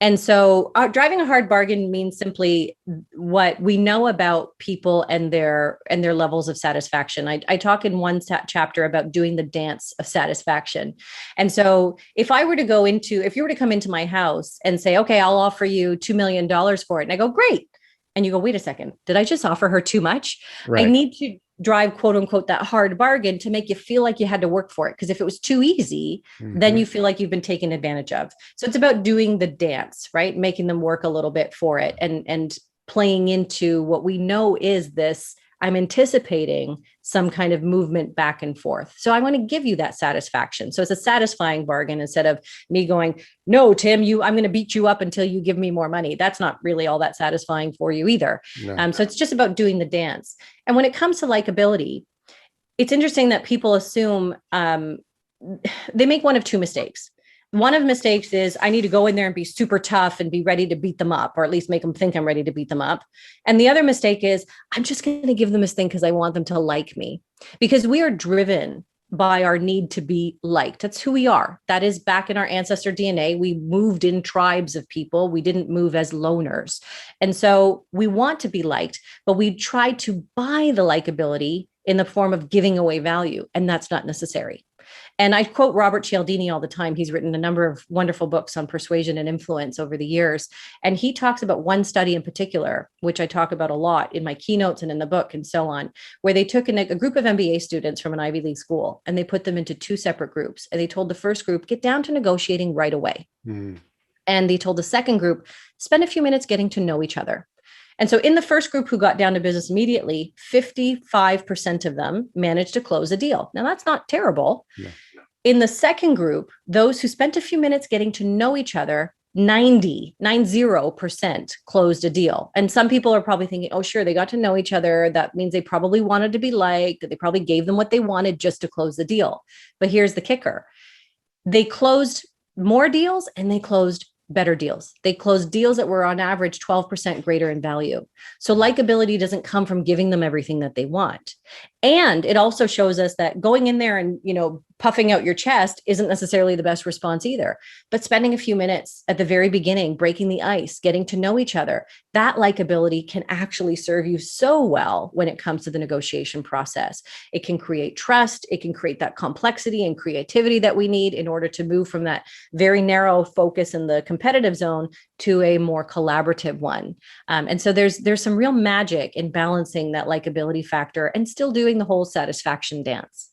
And so driving a hard bargain means simply what we know about people and their levels of satisfaction. I talk in one chapter about doing the dance of satisfaction. And so if you were to come into my house and say, okay, I'll offer you $2 million for it. And I go, great. And you go, wait a second, did I just offer her too much? Right. I need to drive, quote unquote, that hard bargain to make you feel like you had to work for it. Because if it was too easy, then you feel like you've been taken advantage of. So it's about doing the dance, right? Making them work a little bit for it and playing into what we know is this. I'm anticipating some kind of movement back and forth. So I want to give you that satisfaction. So it's a satisfying bargain instead of me going, no, Tim, I'm going to beat you up until you give me more money. That's not really all that satisfying for you either. No. So it's just about doing the dance. And when it comes to likability, it's interesting that people assume they make one of 2 mistakes. One of the mistakes is I need to go in there and be super tough and be ready to beat them up, or at least make them think I'm ready to beat them up. And the other mistake is I'm just going to give them this thing because I want them to like me, because we are driven by our need to be liked. That's who we are. That is back in our ancestor DNA. We moved in tribes of people. We didn't move as loners. And so we want to be liked, but we try to buy the likability in the form of giving away value. And that's not necessary. And I quote Robert Cialdini all the time. He's written a number of wonderful books on persuasion and influence over the years. And he talks about one study in particular, which I talk about a lot in my keynotes and in the book and so on, where they took a group of MBA students from an Ivy League school and they put them into 2 separate groups. And they told the first group, get down to negotiating right away. And they told the second group, spend a few minutes getting to know each other. And so in the first group who got down to business immediately, 55% of them managed to close a deal. Now, that's not terrible. Yeah. In the second group, those who spent a few minutes getting to know each other, 90% closed a deal. And some people are probably thinking, oh, sure, they got to know each other. That means they probably wanted to be liked. They probably gave them what they wanted just to close the deal. But here's the kicker. They closed more deals and they closed better deals. They closed deals that were on average 12% greater in value. So likability doesn't come from giving them everything that they want. And it also shows us that going in there and, puffing out your chest isn't necessarily the best response either. But spending a few minutes at the very beginning, breaking the ice, getting to know each other, that likability can actually serve you so well when it comes to the negotiation process. It can create trust. It can create that complexity and creativity that we need in order to move from that very narrow focus in the competitive zone to a more collaborative one. And so there's some real magic in balancing that likability factor and still doing the whole satisfaction dance.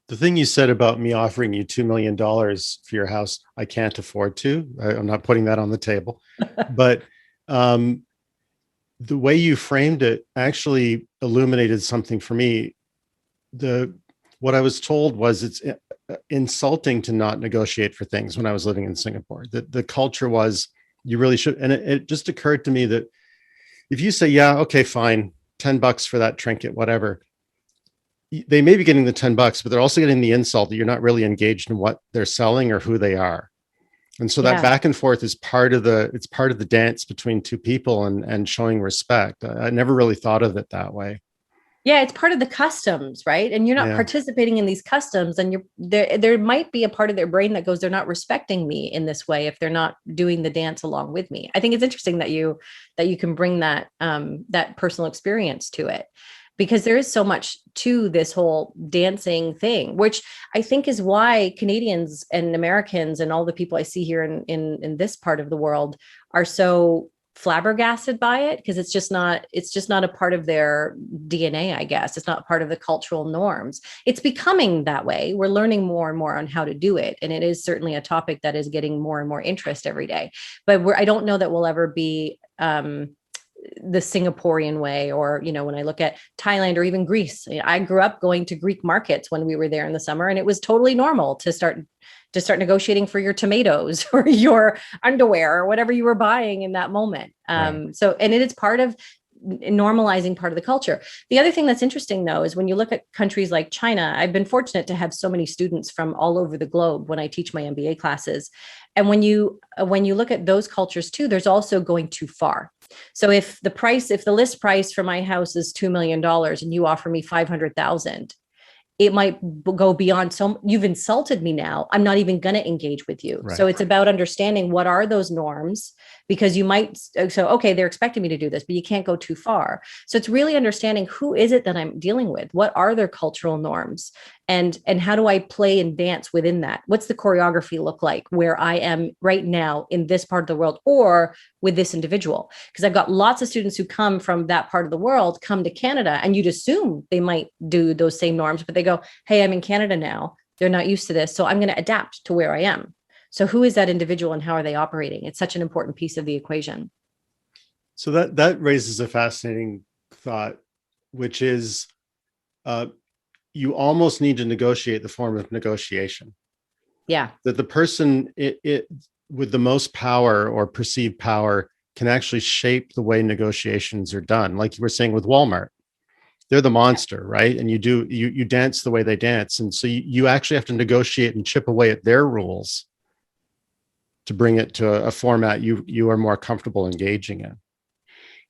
The thing you said about me offering you $2 million for your house, I can't afford to. I'm not putting that on the table. But the way you framed it actually illuminated something for me. What I was told was it's insulting to not negotiate for things when I was living in Singapore. The culture was you really should. And it just occurred to me that if you say, yeah, okay, fine, $10 for that trinket, whatever, they may be getting the $10, but they're also getting the insult that you're not really engaged in what they're selling or who they are. And so that back and forth is part of the dance between two people and showing respect. I never really thought of it that way. Yeah, it's part of the customs, right? And you're not participating in these customs, and there might be a part of their brain that goes, they're not respecting me in this way if they're not doing the dance along with me. I think it's interesting that you can bring that that personal experience to it, because there is so much to this whole dancing thing, which I think is why Canadians and Americans and all the people I see here in this part of the world are so flabbergasted by it, because it's just not a part of their DNA, I guess. It's not part of the cultural norms. It's becoming that way. We're learning more and more on how to do it. And it is certainly a topic that is getting more and more interest every day. But I don't know that we'll ever be the Singaporean way, or, when I look at Thailand or even Greece. I grew up going to Greek markets when we were there in the summer, and it was totally normal to start negotiating for your tomatoes or your underwear or whatever you were buying in that moment. And it is part of normalizing part of the culture. The other thing that's interesting, though, is when you look at countries like China. I've been fortunate to have so many students from all over the globe when I teach my MBA classes. And when you look at those cultures too, there's also going too far. So if the list price for my house is $2 million and you offer me 500,000, it might go beyond. So you've insulted me now. I'm not even going to engage with you. Right. So it's about understanding what are those norms, because you might, okay, they're expecting me to do this, but you can't go too far. So it's really understanding who is it that I'm dealing with? What are their cultural norms? And how do I play and dance within that? What's the choreography look like where I am right now in this part of the world, or with this individual? Because I've got lots of students who come from that part of the world, come to Canada, and you'd assume they might do those same norms, but they go, hey, I'm in Canada now. They're not used to this. So I'm going to adapt to where I am. So who is that individual and how are they operating? It's such an important piece of the equation. So that raises a fascinating thought, which is, you almost need to negotiate the form of negotiation. Yeah. That the person with the most power or perceived power can actually shape the way negotiations are done. Like you were saying with Walmart, they're the monster, right? And you dance the way they dance. And so you actually have to negotiate and chip away at their rules to bring it to a format you are more comfortable engaging in.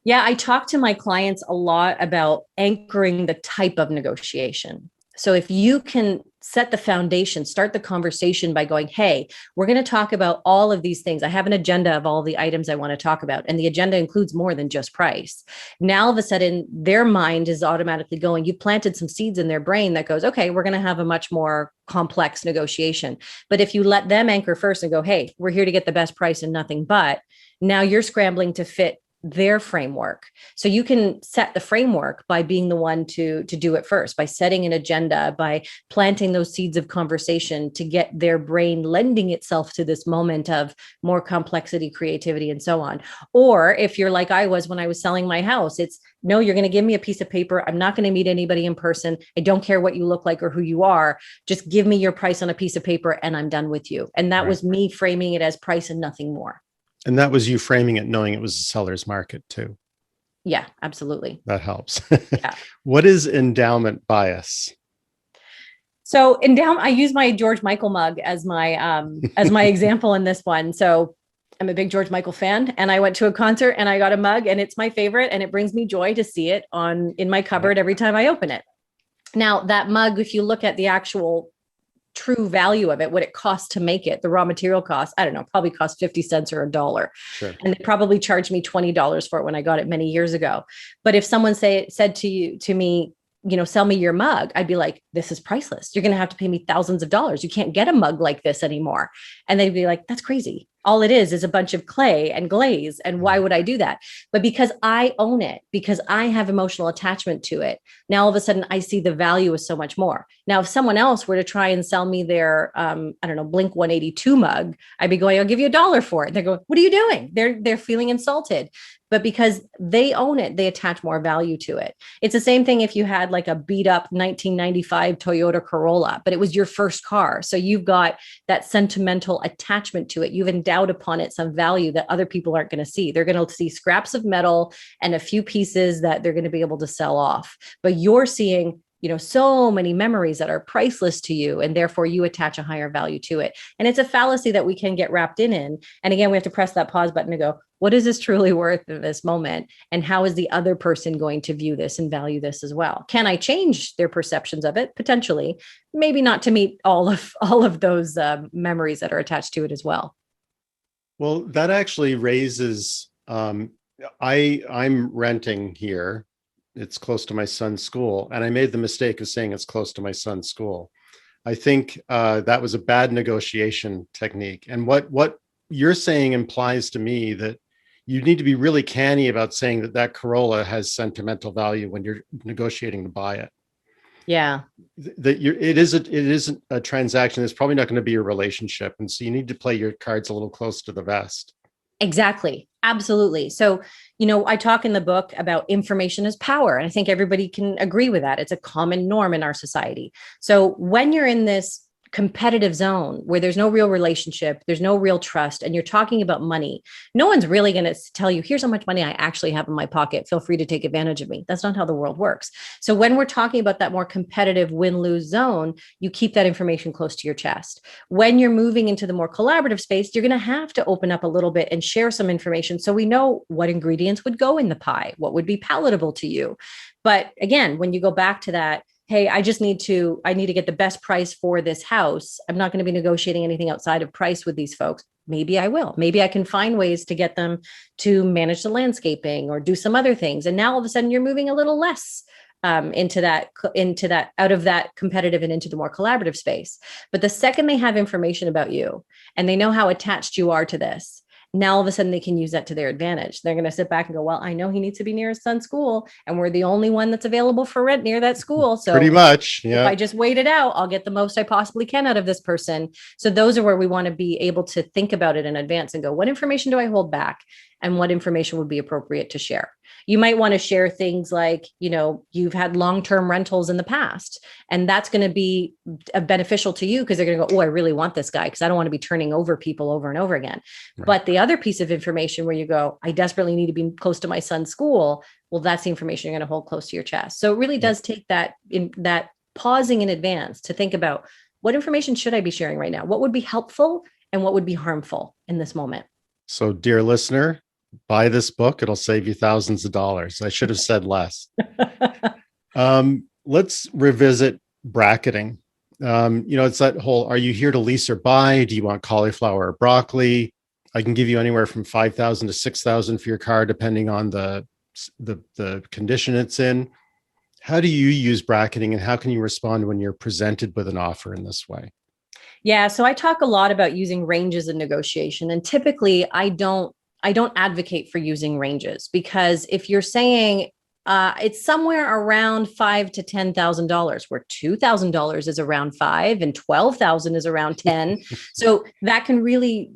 Yeah, I talk to my clients a lot about anchoring the type of negotiation. So if you can set the foundation, start the conversation by going, hey, we're going to talk about all of these things. I have an agenda of all the items I want to talk about. And the agenda includes more than just price. Now, all of a sudden, their mind is automatically going, you planted some seeds in their brain that goes, okay, we're going to have a much more complex negotiation. But if you let them anchor first and go, hey, we're here to get the best price and nothing but, now you're scrambling to fit their framework. So you can set the framework by being the one to do it first, by setting an agenda, by planting those seeds of conversation to get their brain lending itself to this moment of more complexity, creativity, and so on. Or if you're like I was when I was selling my house, it's no, you're going to give me a piece of paper. I'm not going to meet anybody in person. I don't care what you look like or who you are. Just give me your price on a piece of paper and I'm done with you. And that was me framing it as price and nothing more. And that was you framing it knowing it was a seller's market too. Yeah, absolutely. That helps. Yeah. What is endowment bias? So I use my George Michael mug as my example in this one. So I'm a big George Michael fan, and I went to a concert and I got a mug, and it's my favorite, and it brings me joy to see it in my cupboard every time I open it. Now that mug, if you look at the actual true value of it, what it costs to make it, the raw material cost, I don't know, probably cost 50 cents or $1. Sure. And they probably charged me $20 for it when I got it many years ago. But if someone said to me, sell me your mug, I'd be like, this is priceless. You're going to have to pay me thousands of dollars. You can't get a mug like this anymore. And they'd be like, that's crazy. All it is a bunch of clay and glaze. And why would I do that? But because I own it, because I have emotional attachment to it, now all of a sudden I see the value is so much more. Now, if someone else were to try and sell me their, Blink 182 mug, I'd be going, I'll give you $1 for it. They're going, what are you doing? They're feeling insulted. but because they own it, they attach more value to it. It's the same thing if you had like a beat up 1995 Toyota Corolla, but it was your first car. So you've got that sentimental attachment to it. You've endowed upon it some value that other people aren't going to see. They're going to see scraps of metal and a few pieces that they're going to be able to sell off. But you're seeing, so many memories that are priceless to you, and therefore you attach a higher value to it. And it's a fallacy that we can get wrapped in. And again, we have to press that pause button to go, what is this truly worth in this moment? And how is the other person going to view this and value this as well? Can I change their perceptions of it? Potentially, maybe not to meet all of those memories that are attached to it as well. Well, that actually raises, I'm renting here. It's close to my son's school. And I made the mistake of saying it's close to my son's school. I think that was a bad negotiation technique. And what you're saying implies to me that you need to be really canny about saying that Corolla has sentimental value when you're negotiating to buy it. Yeah. It isn't a transaction. It's probably not going to be a relationship. And so you need to play your cards a little close to the vest. Exactly. Absolutely. So, I talk in the book about information as power. And I think everybody can agree with that. It's a common norm in our society. So when you're in this competitive zone where there's no real relationship, there's no real trust, and you're talking about money, no one's really going to tell you, here's how much money I actually have in my pocket. Feel free to take advantage of me. That's not how the world works. So when we're talking about that more competitive win-lose zone, you keep that information close to your chest. When you're moving into the more collaborative space, you're going to have to open up a little bit and share some information so we know what ingredients would go in the pie, what would be palatable to you. But again, when you go back to that, hey, I need to get the best price for this house. I'm not going to be negotiating anything outside of price with these folks. Maybe I will. Maybe I can find ways to get them to manage the landscaping or do some other things. And now all of a sudden you're moving a little less into that, out of that competitive and into the more collaborative space. But the second they have information about you and they know how attached you are to this, now all of a sudden they can use that to their advantage. They're going to sit back and go, well, I know he needs to be near his son's school, and we're the only one that's available for rent near that school. So pretty much, yeah. If I just wait it out, I'll get the most I possibly can out of this person. So those are where we want to be able to think about it in advance and go, what information do I hold back? And what information would be appropriate to share? You might want to share things like, you've had long-term rentals in the past, and that's going to be beneficial to you because they're going to go, oh, I really want this guy because I don't want to be turning over people over and over again. Right. But the other piece of information where you go, I desperately need to be close to my son's school. Well, that's the information you're going to hold close to your chest. So it really does take that pausing in advance to think about what information should I be sharing right now? What would be helpful and what would be harmful in this moment? So, dear listener, buy this book. It'll save you thousands of dollars. I should have said less. Let's revisit bracketing. It's that whole, are you here to lease or buy? Do you want cauliflower or broccoli? I can give you anywhere from $5,000 to $6,000 for your car, depending on the condition it's in. How do you use bracketing, and how can you respond when you're presented with an offer in this way? Yeah. So I talk a lot about using ranges in negotiation, and typically I don't advocate for using ranges, because if you're saying it's somewhere around $5,000 to $10,000, where $2,000 is around $5,000 and $12,000 is around $10,000, so that can really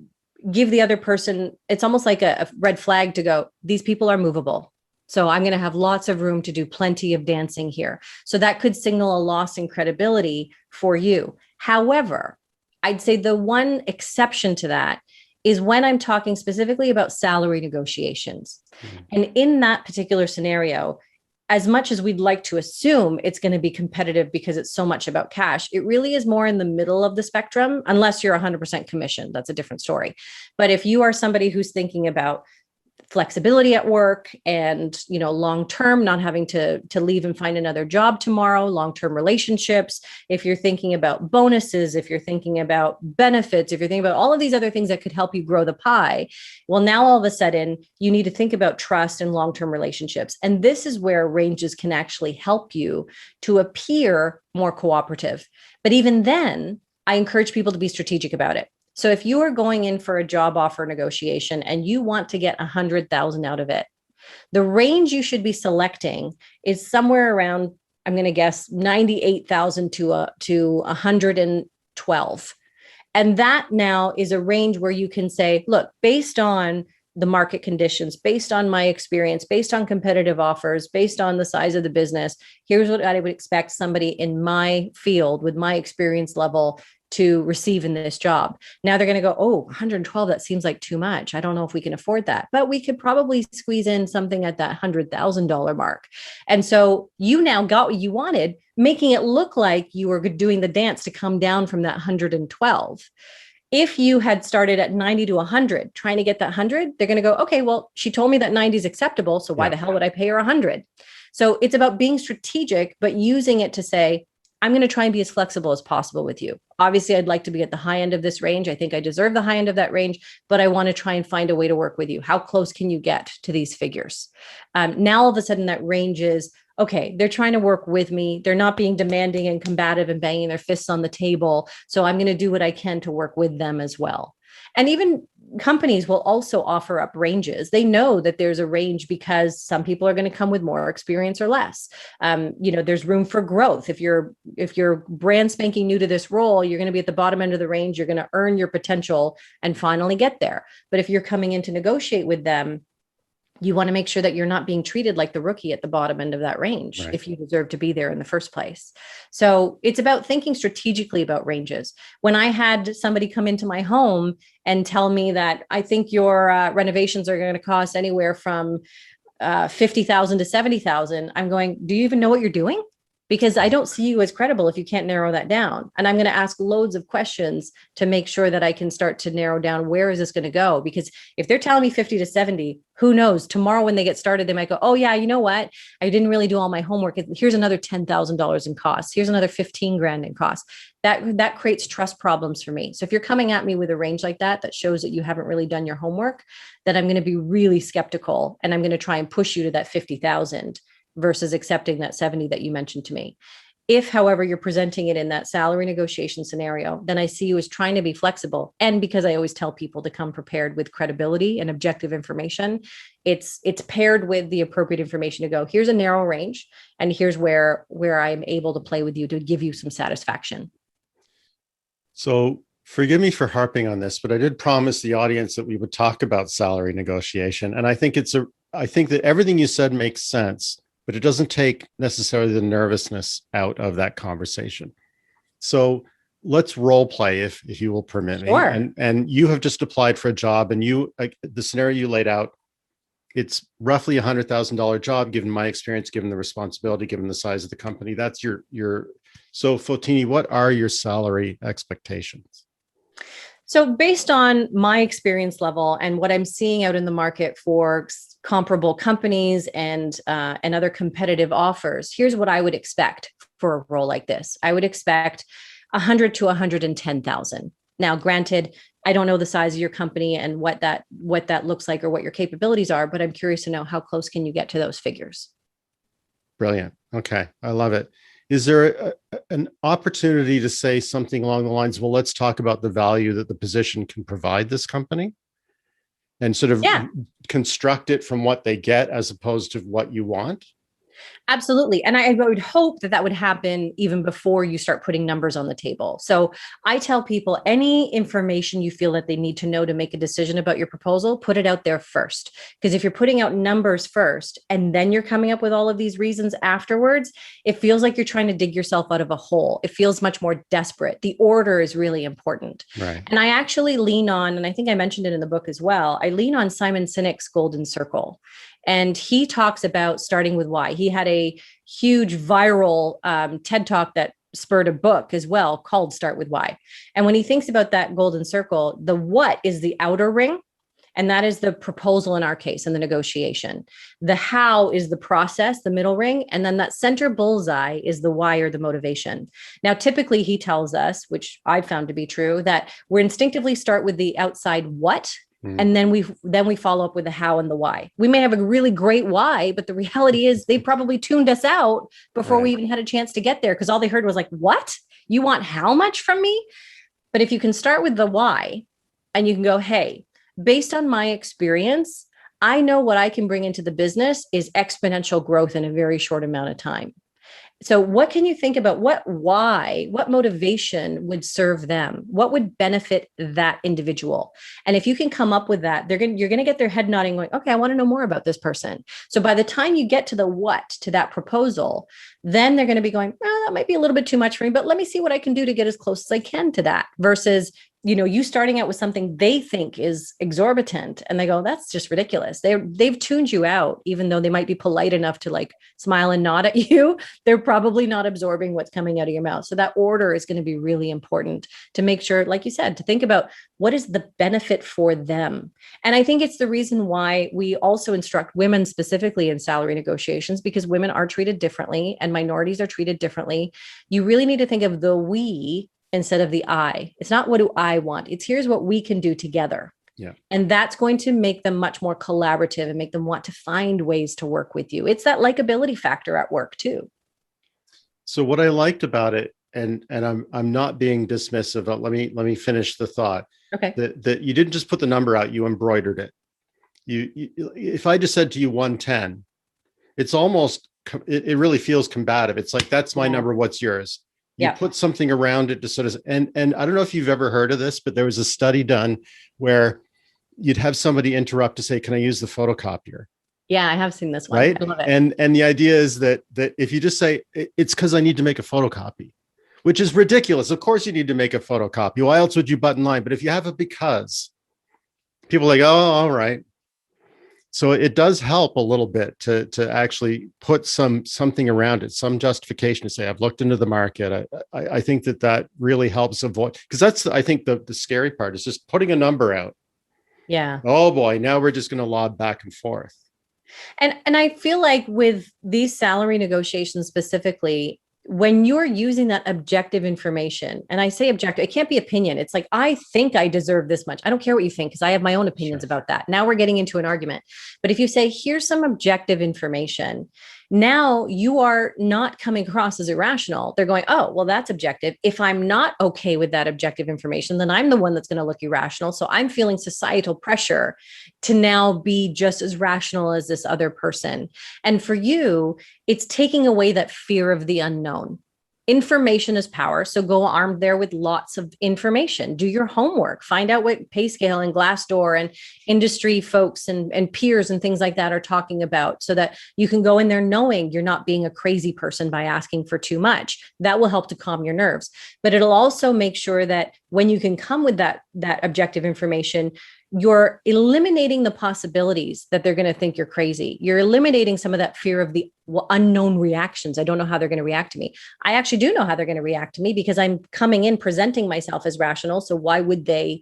give the other person, it's almost like a red flag to go, these people are movable. So I'm going to have lots of room to do plenty of dancing here. So that could signal a loss in credibility for you. However, I'd say the one exception to that is when I'm talking specifically about salary negotiations. Mm-hmm. And in that particular scenario, as much as we'd like to assume it's going to be competitive because it's so much about cash, it really is more in the middle of the spectrum, unless you're 100% commission. That's a different story. But if you are somebody who's thinking about flexibility at work and, long-term, not having to leave and find another job tomorrow, long-term relationships, if you're thinking about bonuses, if you're thinking about benefits, if you're thinking about all of these other things that could help you grow the pie, well, now all of a sudden you need to think about trust and long-term relationships. And this is where ranges can actually help you to appear more cooperative. But even then, I encourage people to be strategic about it. So if you are going in for a job offer negotiation and you want to get 100,000 out of it, the range you should be selecting is somewhere around, I'm going to guess, 98,000 to 112. And that now is a range where you can say, look, based on the market conditions, based on my experience, based on competitive offers, based on the size of the business, here's what I would expect somebody in my field with my experience level to receive in this job. Now they're going to go, oh, 112, that seems like too much. I don't know if we can afford that, but we could probably squeeze in something at that $100,000 mark. And so you now got what you wanted, making it look like you were doing the dance to come down from that 112. If you had started at 90 to 100, trying to get that 100, they're going to go, okay, well, she told me that 90 is acceptable. So why the hell would I pay her 100? So it's about being strategic, but using it to say, I'm going to try and be as flexible as possible with you. Obviously, I'd like to be at the high end of this range. I think I deserve the high end of that range, but I want to try and find a way to work with you. How close can you get to these figures? Now, all of a sudden, that range is, okay, they're trying to work with me. They're not being demanding and combative and banging their fists on the table. So I'm going to do what I can to work with them as well. And even companies will also offer up ranges. They know that there's a range because some people are going to come with more experience or less. There's room for growth. If you're brand spanking new to this role, you're going to be at the bottom end of the range. You're going to earn your potential and finally get there. But if you're coming in to negotiate with them, you want to make sure that you're not being treated like the rookie at the bottom end of that range, right, if you deserve to be there in the first place. So it's about thinking strategically about ranges. When I had somebody come into my home and tell me that I think your renovations are going to cost anywhere from 50,000 to 70,000, I'm going, do you even know what you're doing? Because I don't see you as credible if you can't narrow that down. And I'm going to ask loads of questions to make sure that I can start to narrow down, where is this going to go? Because if they're telling me 50 to 70, who knows? Tomorrow when they get started, they might go, oh yeah, you know what? I didn't really do all my homework. Here's another $10,000 in costs. Here's another 15 grand in costs. That creates trust problems for me. So if you're coming at me with a range like that shows that you haven't really done your homework, then I'm going to be really skeptical. And I'm going to try and push you to that 50,000 versus accepting that 70 that you mentioned to me. If, however, you're presenting it in that salary negotiation scenario, then I see you as trying to be flexible. And because I always tell people to come prepared with credibility and objective information, it's paired with the appropriate information to go, here's a narrow range, and here's where I'm able to play with you to give you some satisfaction. So forgive me for harping on this, but I did promise the audience that we would talk about salary negotiation. And I think that everything you said makes sense, but it doesn't take necessarily the nervousness out of that conversation. So let's role play, if you will permit me. And you have just applied for a job, and the scenario you laid out, it's roughly $100,000 job, given my experience, given the responsibility, given the size of the company. That's so Fotini, what are your salary expectations? So based on my experience level and what I'm seeing out in the market for comparable companies and other competitive offers, here's what I would expect for a role like this. I would expect 100 to 110,000. Now, granted, I don't know the size of your company and what that looks like or what your capabilities are, but I'm curious to know, how close can you get to those figures? Brilliant. Okay. I love it. Is there an opportunity to say something along the lines, well, let's talk about the value that the position can provide this company, and sort of construct it from what they get as opposed to what you want? Absolutely. And I would hope that would happen even before you start putting numbers on the table. So I tell people, any information you feel that they need to know to make a decision about your proposal, put it out there first. Because if you're putting out numbers first, and then you're coming up with all of these reasons afterwards, it feels like you're trying to dig yourself out of a hole. It feels much more desperate. The order is really important. Right. And I actually lean on, and I think I mentioned it in the book as well, I lean on Simon Sinek's Golden Circle. And he talks about starting with why. He had a huge viral TED Talk that spurred a book as well called Start With Why. And when he thinks about that golden circle, the what is the outer ring. And that is the proposal in our case, and the negotiation. The how is the process, the middle ring. And then that center bullseye is the why, or the motivation. Now, typically he tells us, which I've found to be true, that we instinctively start with the outside what, and then we follow up with the how and the why. We may have a really great why, but the reality is they probably tuned us out before we even had a chance to get there, because all they heard was like, what? You want how much from me? But if you can start with the why, and you can go, hey, based on my experience, I know what I can bring into the business is exponential growth in a very short amount of time. So what can you think about what motivation would serve them? What would benefit that individual? And if you can come up with that, you're going to get their head nodding going, okay, I want to know more about this person. So by the time you get to the what to that proposal, then they're going to be going, oh, that might be a little bit too much for me, but let me see what I can do to get as close as I can to that versus you starting out with something they think is exorbitant and they go, that's just ridiculous. They've tuned you out, even though they might be polite enough to like smile and nod at you. They're probably not absorbing what's coming out of your mouth. So that order is going to be really important to make sure, like you said, to think about what is the benefit for them. And I think it's the reason why we also instruct women specifically in salary negotiations, because women are treated differently and minorities are treated differently. You really need to think of the we instead of the I. It's not what do I want? It's here's what we can do together. Yeah. And that's going to make them much more collaborative and make them want to find ways to work with you. It's that likability factor at work too. So what I liked about it, and I'm not being dismissive, but let me finish the thought. Okay. That you didn't just put the number out, you embroidered it. You if I just said to you 110, it's almost, it really feels combative. It's like, that's my number, what's yours? You put something around it to sort of, and I don't know if you've ever heard of this, but there was a study done where you'd have somebody interrupt to say, can I use the photocopier? Yeah, I have seen this one. Right. I love it. And the idea is that if you just say, it's because I need to make a photocopy, which is ridiculous. Of course you need to make a photocopy. Why else would you button line? But if you have a because, people are like, oh, all right. So it does help a little bit to actually put something around it, some justification to say, I've looked into the market. I think that really helps avoid, because that's, I think the scary part is just putting a number out. Yeah. Oh boy, now we're just going to lob back and forth. And I feel like with these salary negotiations specifically, when you're using that objective information, and I say objective, it can't be opinion. It's like, I think I deserve this much. I don't care what you think, because I have my own opinions about that. Now we're getting into an argument. But if you say, here's some objective information, now you are not coming across as irrational. They're going, oh, well, that's objective. If I'm not okay with that objective information, then I'm the one that's going to look irrational. So I'm feeling societal pressure to now be just as rational as this other person. And for you, it's taking away that fear of the unknown. Information is power. So go armed there with lots of information. Do your homework. Find out what PayScale and Glassdoor and industry folks and peers and things like that are talking about, so that you can go in there knowing you're not being a crazy person by asking for too much. That will help to calm your nerves. But it'll also make sure that when you can come with that objective information, you're eliminating the possibilities that they're going to think you're crazy. You're eliminating some of that fear of the unknown reactions. I don't know how they're going to react to me. I actually do know how they're going to react to me, because I'm coming in presenting myself as rational. So why would they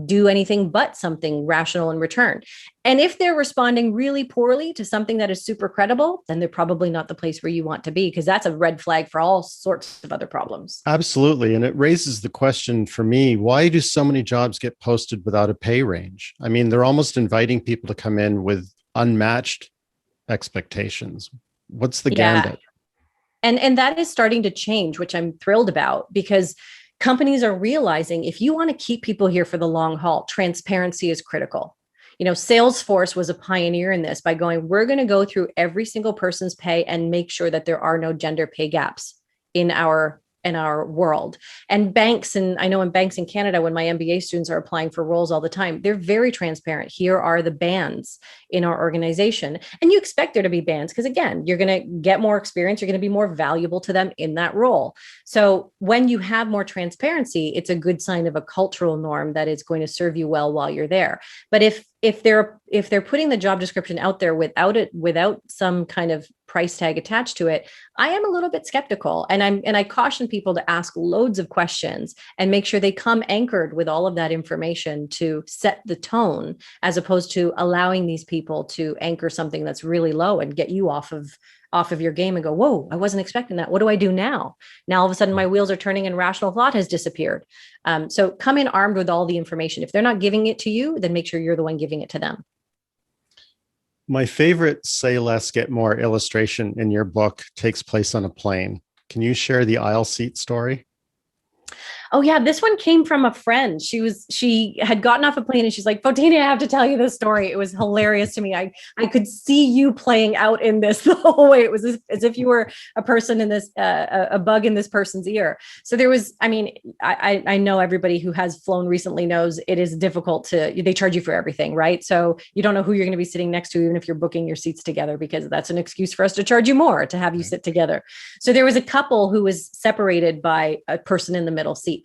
do anything but something rational in return? And if they're responding really poorly to something that is super credible, then they're probably not the place where you want to be, because that's a red flag for all sorts of other problems. Absolutely. And it raises the question for me, why do so many jobs get posted without a pay range? I mean, they're almost inviting people to come in with unmatched expectations. What's the gambit? And that is starting to change, which I'm thrilled about, because companies are realizing if you want to keep people here for the long haul, transparency is critical. Salesforce was a pioneer in this by going, we're going to go through every single person's pay and make sure that there are no gender pay gaps in our world. And banks, and I know in banks in Canada, when my MBA students are applying for roles all the time, they're very transparent. Here are the bands in our organization. And you expect there to be bands, because again, you're going to get more experience. You're going to be more valuable to them in that role. So when you have more transparency, it's a good sign of a cultural norm that is going to serve you well while you're there. But if they're putting the job description out there without some kind of price tag attached to it, I am a little bit skeptical. And I caution people to ask loads of questions and make sure they come anchored with all of that information to set the tone, as opposed to allowing these people to anchor something that's really low and get you off of your game and go, whoa, I wasn't expecting that. What do I do now? Now, all of a sudden my wheels are turning and rational thought has disappeared. So come in armed with all the information. If they're not giving it to you, then make sure you're the one giving it to them. My favorite say less, get more illustration in your book takes place on a plane. Can you share the aisle seat story? Oh yeah, this one came from a friend. She had gotten off a plane and she's like, Fotini, I have to tell you this story. It was hilarious to me. I could see you playing out in this the whole way. It was as if you were a person in this, a bug in this person's ear. So there was, I mean, I know everybody who has flown recently knows it is difficult they charge you for everything, right? So you don't know who you're going to be sitting next to, even if you're booking your seats together, because that's an excuse for us to charge you more to have you sit together. So there was a couple who was separated by a person in the middle seat.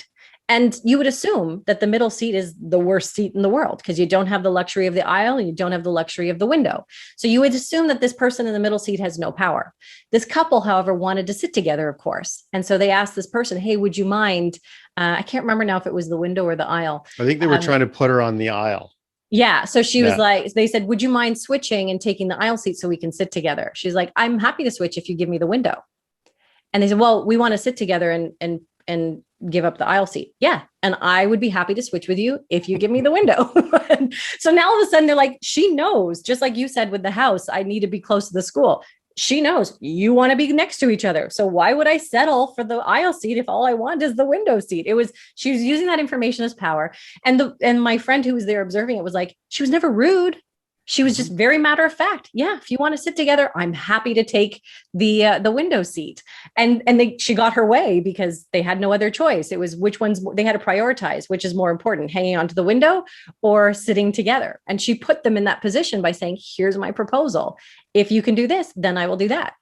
And you would assume that the middle seat is the worst seat in the world because you don't have the luxury of the aisle and you don't have the luxury of the window. So you would assume that this person in the middle seat has no power. This couple, however, wanted to sit together, of course. And so they asked this person, hey, would you mind? I can't remember now if it was the window or the aisle. I think they were trying to put her on the aisle. Yeah. So she was like, they said, would you mind switching and taking the aisle seat so we can sit together? She's like, I'm happy to switch if you give me the window. And they said, well, we want to sit together and give up the aisle seat. Yeah. And I would be happy to switch with you if you give me the window. So now all of a sudden they're like, she knows, just like you said with the house, I need to be close to the school. She knows you want to be next to each other. So why would I settle for the aisle seat if all I want is the window seat? She was using that information as power. And my friend who was there observing it was like, she was never rude. She was just very matter of fact. Yeah, if you want to sit together, I'm happy to take the window seat. And she got her way because they had no other choice. It was which ones they had to prioritize, which is more important, hanging onto the window or sitting together. And she put them in that position by saying, here's my proposal. If you can do this, then I will do that.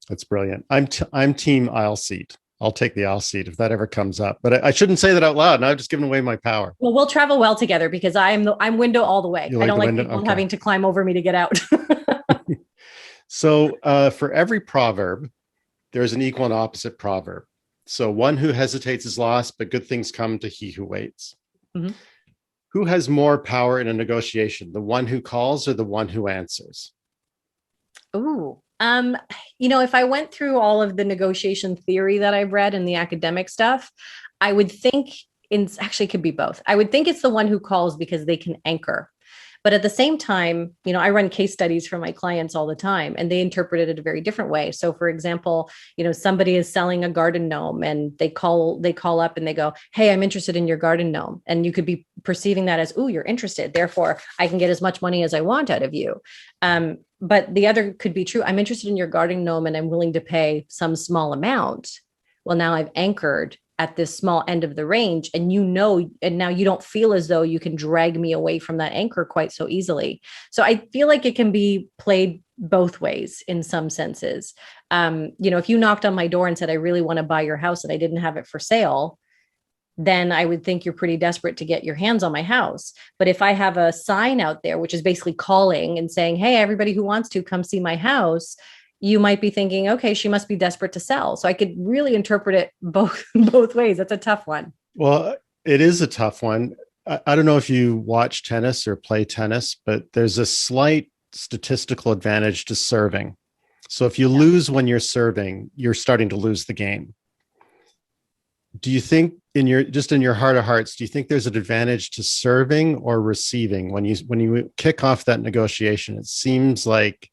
That's brilliant. I'm team aisle seat. I'll take the aisle seat if that ever comes up. But I shouldn't say that out loud. Now I've just given away my power. Well, we'll travel well together because I'm window all the way. I don't like people having to climb over me to get out. So for every proverb, there's an equal and opposite proverb. So one who hesitates is lost, but good things come to he who waits. Mm-hmm. Who has more power in a negotiation, the one who calls or the one who answers? Ooh. If I went through all of the negotiation theory that I've read and the academic stuff, I would think actually it could be both. I would think it's the one who calls because they can anchor. But at the same time, I run case studies for my clients all the time and they interpret it in a very different way. So for example, somebody is selling a garden gnome and they call up and they go, hey, I'm interested in your garden gnome. And you could be perceiving that as, ooh, you're interested. Therefore, I can get as much money as I want out of you. But the other could be true. I'm interested in your garden gnome and I'm willing to pay some small amount. Well, now I've anchored at this small end of the range and now you don't feel as though you can drag me away from that anchor quite so easily. So I feel like it can be played both ways in some senses. If you knocked on my door and said, I really want to buy your house and I didn't have it for sale, then I would think you're pretty desperate to get your hands on my house. But if I have a sign out there, which is basically calling and saying, hey, everybody who wants to come see my house, you might be thinking, okay, she must be desperate to sell. So I could really interpret it both ways. That's a tough one. Well, it is a tough one. I don't know if you watch tennis or play tennis, but there's a slight statistical advantage to serving. So if you lose when you're serving, you're starting to lose the game. Do you think in your heart of hearts, do you think there's an advantage to serving or receiving? When you kick off that negotiation, it seems like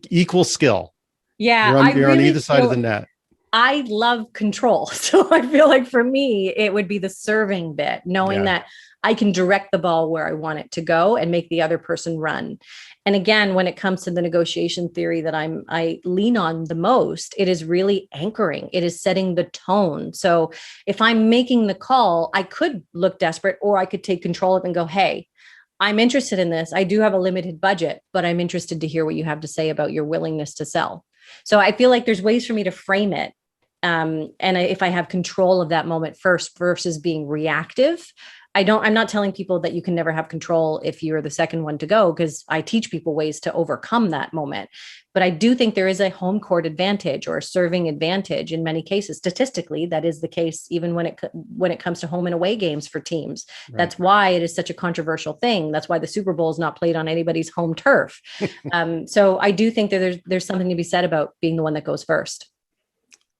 equal skill. Yeah. You're on either side of the net. I love control. So I feel like for me, it would be the serving bit, knowing that I can direct the ball where I want it to go and make the other person run. And again, when it comes to the negotiation theory that I lean on the most, it is really anchoring. It is setting the tone. So if I'm making the call, I could look desperate or I could take control of it and go, hey, I'm interested in this. I do have a limited budget, but I'm interested to hear what you have to say about your willingness to sell. So I feel like there's ways for me to frame it. If I have control of that moment first versus being reactive, I'm not telling people that you can never have control if you're the second one to go, because I teach people ways to overcome that moment. But I do think there is a home court advantage or a serving advantage in many cases. Statistically, that is the case, even when it comes to home and away games for teams. Right. That's why it is such a controversial thing. That's why the Super Bowl is not played on anybody's home turf. So I do think that there's something to be said about being the one that goes first.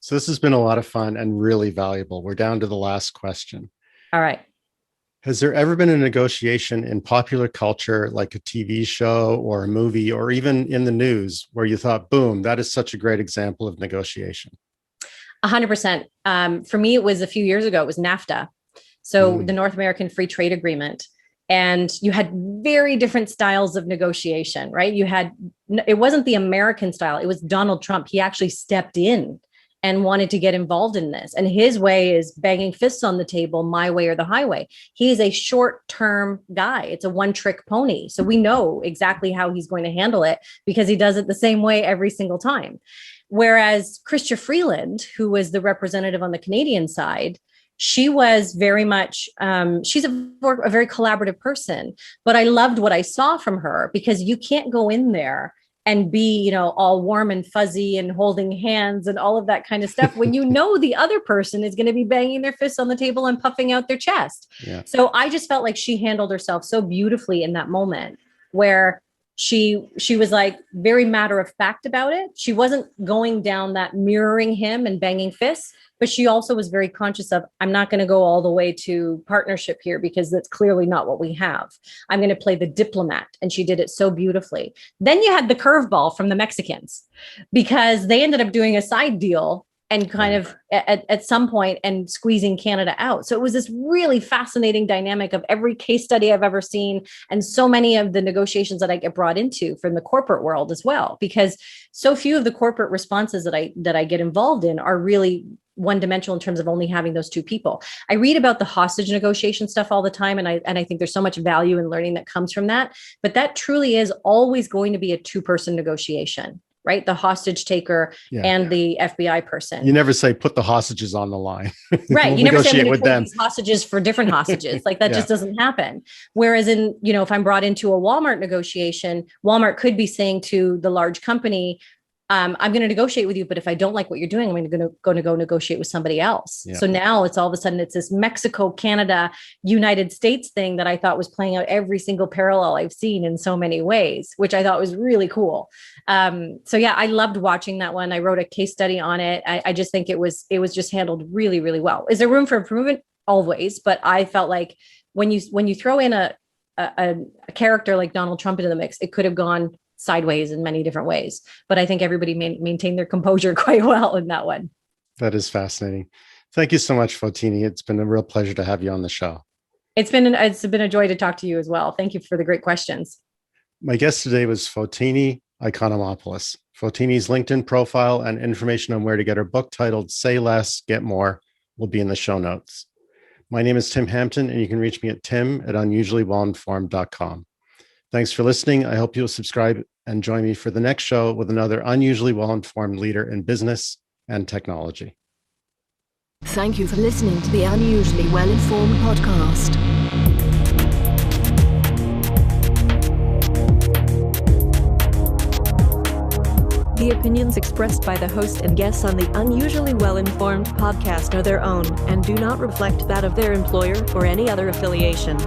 So this has been a lot of fun and really valuable. We're down to the last question. All right. Has there ever been a negotiation in popular culture, like a TV show or a movie, or even in the news, where you thought, boom, that is such a great example of negotiation? 100%. For me, it was a few years ago, it was NAFTA. So the North American Free Trade Agreement. And you had very different styles of negotiation, right? It wasn't the American style. It was Donald Trump. He actually stepped in and wanted to get involved in this. And his way is banging fists on the table, my way or the highway. He's a short-term guy. It's a one-trick pony. So we know exactly how he's going to handle it because he does it the same way every single time. Whereas Chrystia Freeland, who was the representative on the Canadian side, she was very much, she's a very collaborative person, but I loved what I saw from her because you can't go in there and be, all warm and fuzzy and holding hands and all of that kind of stuff when the other person is going to be banging their fists on the table and puffing out their chest. Yeah. So I just felt like she handled herself so beautifully in that moment where she was like very matter of fact about it. She wasn't going down that mirroring him and banging fists, but she also was very conscious of, I'm not going to go all the way to partnership here because that's clearly not what we have. I'm going to play the diplomat. And she did it so beautifully. Then you had the curveball from the Mexicans because they ended up doing a side deal and kind of at some point and squeezing Canada out. So it was this really fascinating dynamic of every case study I've ever seen. And so many of the negotiations that I get brought into from the corporate world as well, because so few of the corporate responses that I get involved in are really one-dimensional in terms of only having those two people. I read about the hostage negotiation stuff all the time. And I think there's so much value in learning that comes from that, but that truly is always going to be a two-person negotiation. Right? The hostage taker and the FBI person. You never say, put the hostages on the line. Right. We'll you never say, I'm going to them. These hostages for different hostages. Like that just doesn't happen. Whereas if I'm brought into a Walmart negotiation, Walmart could be saying to the large company, I'm going to negotiate with you, but if I don't like what you're doing, I'm going to go negotiate with somebody else. Yeah. So now it's all of a sudden it's this Mexico, Canada, United States thing that I thought was playing out every single parallel I've seen in so many ways, which I thought was really cool. So yeah, I loved watching that one. I wrote a case study on it. I just think it was just handled really, really well. Is there room for improvement? Always, but I felt like when you throw in a character like Donald Trump into the mix, it could have gone sideways in many different ways. But I think everybody maintained their composure quite well in that one. That is fascinating. Thank you so much, Fotini. It's been a real pleasure to have you on the show. It's been a joy to talk to you as well. Thank you for the great questions. My guest today was Fotini Iconomopoulos. Fotini's LinkedIn profile and information on where to get her book titled Say Less, Get More will be in the show notes. My name is Tim Hampton, and you can reach me at tim@unusuallywellinformed.com. Thanks for listening. I hope you'll subscribe and join me for the next show with another unusually well-informed leader in business and technology. Thank you for listening to the Unusually Well-Informed podcast. The opinions expressed by the host and guests on the Unusually Well-Informed podcast are their own and do not reflect that of their employer or any other affiliation.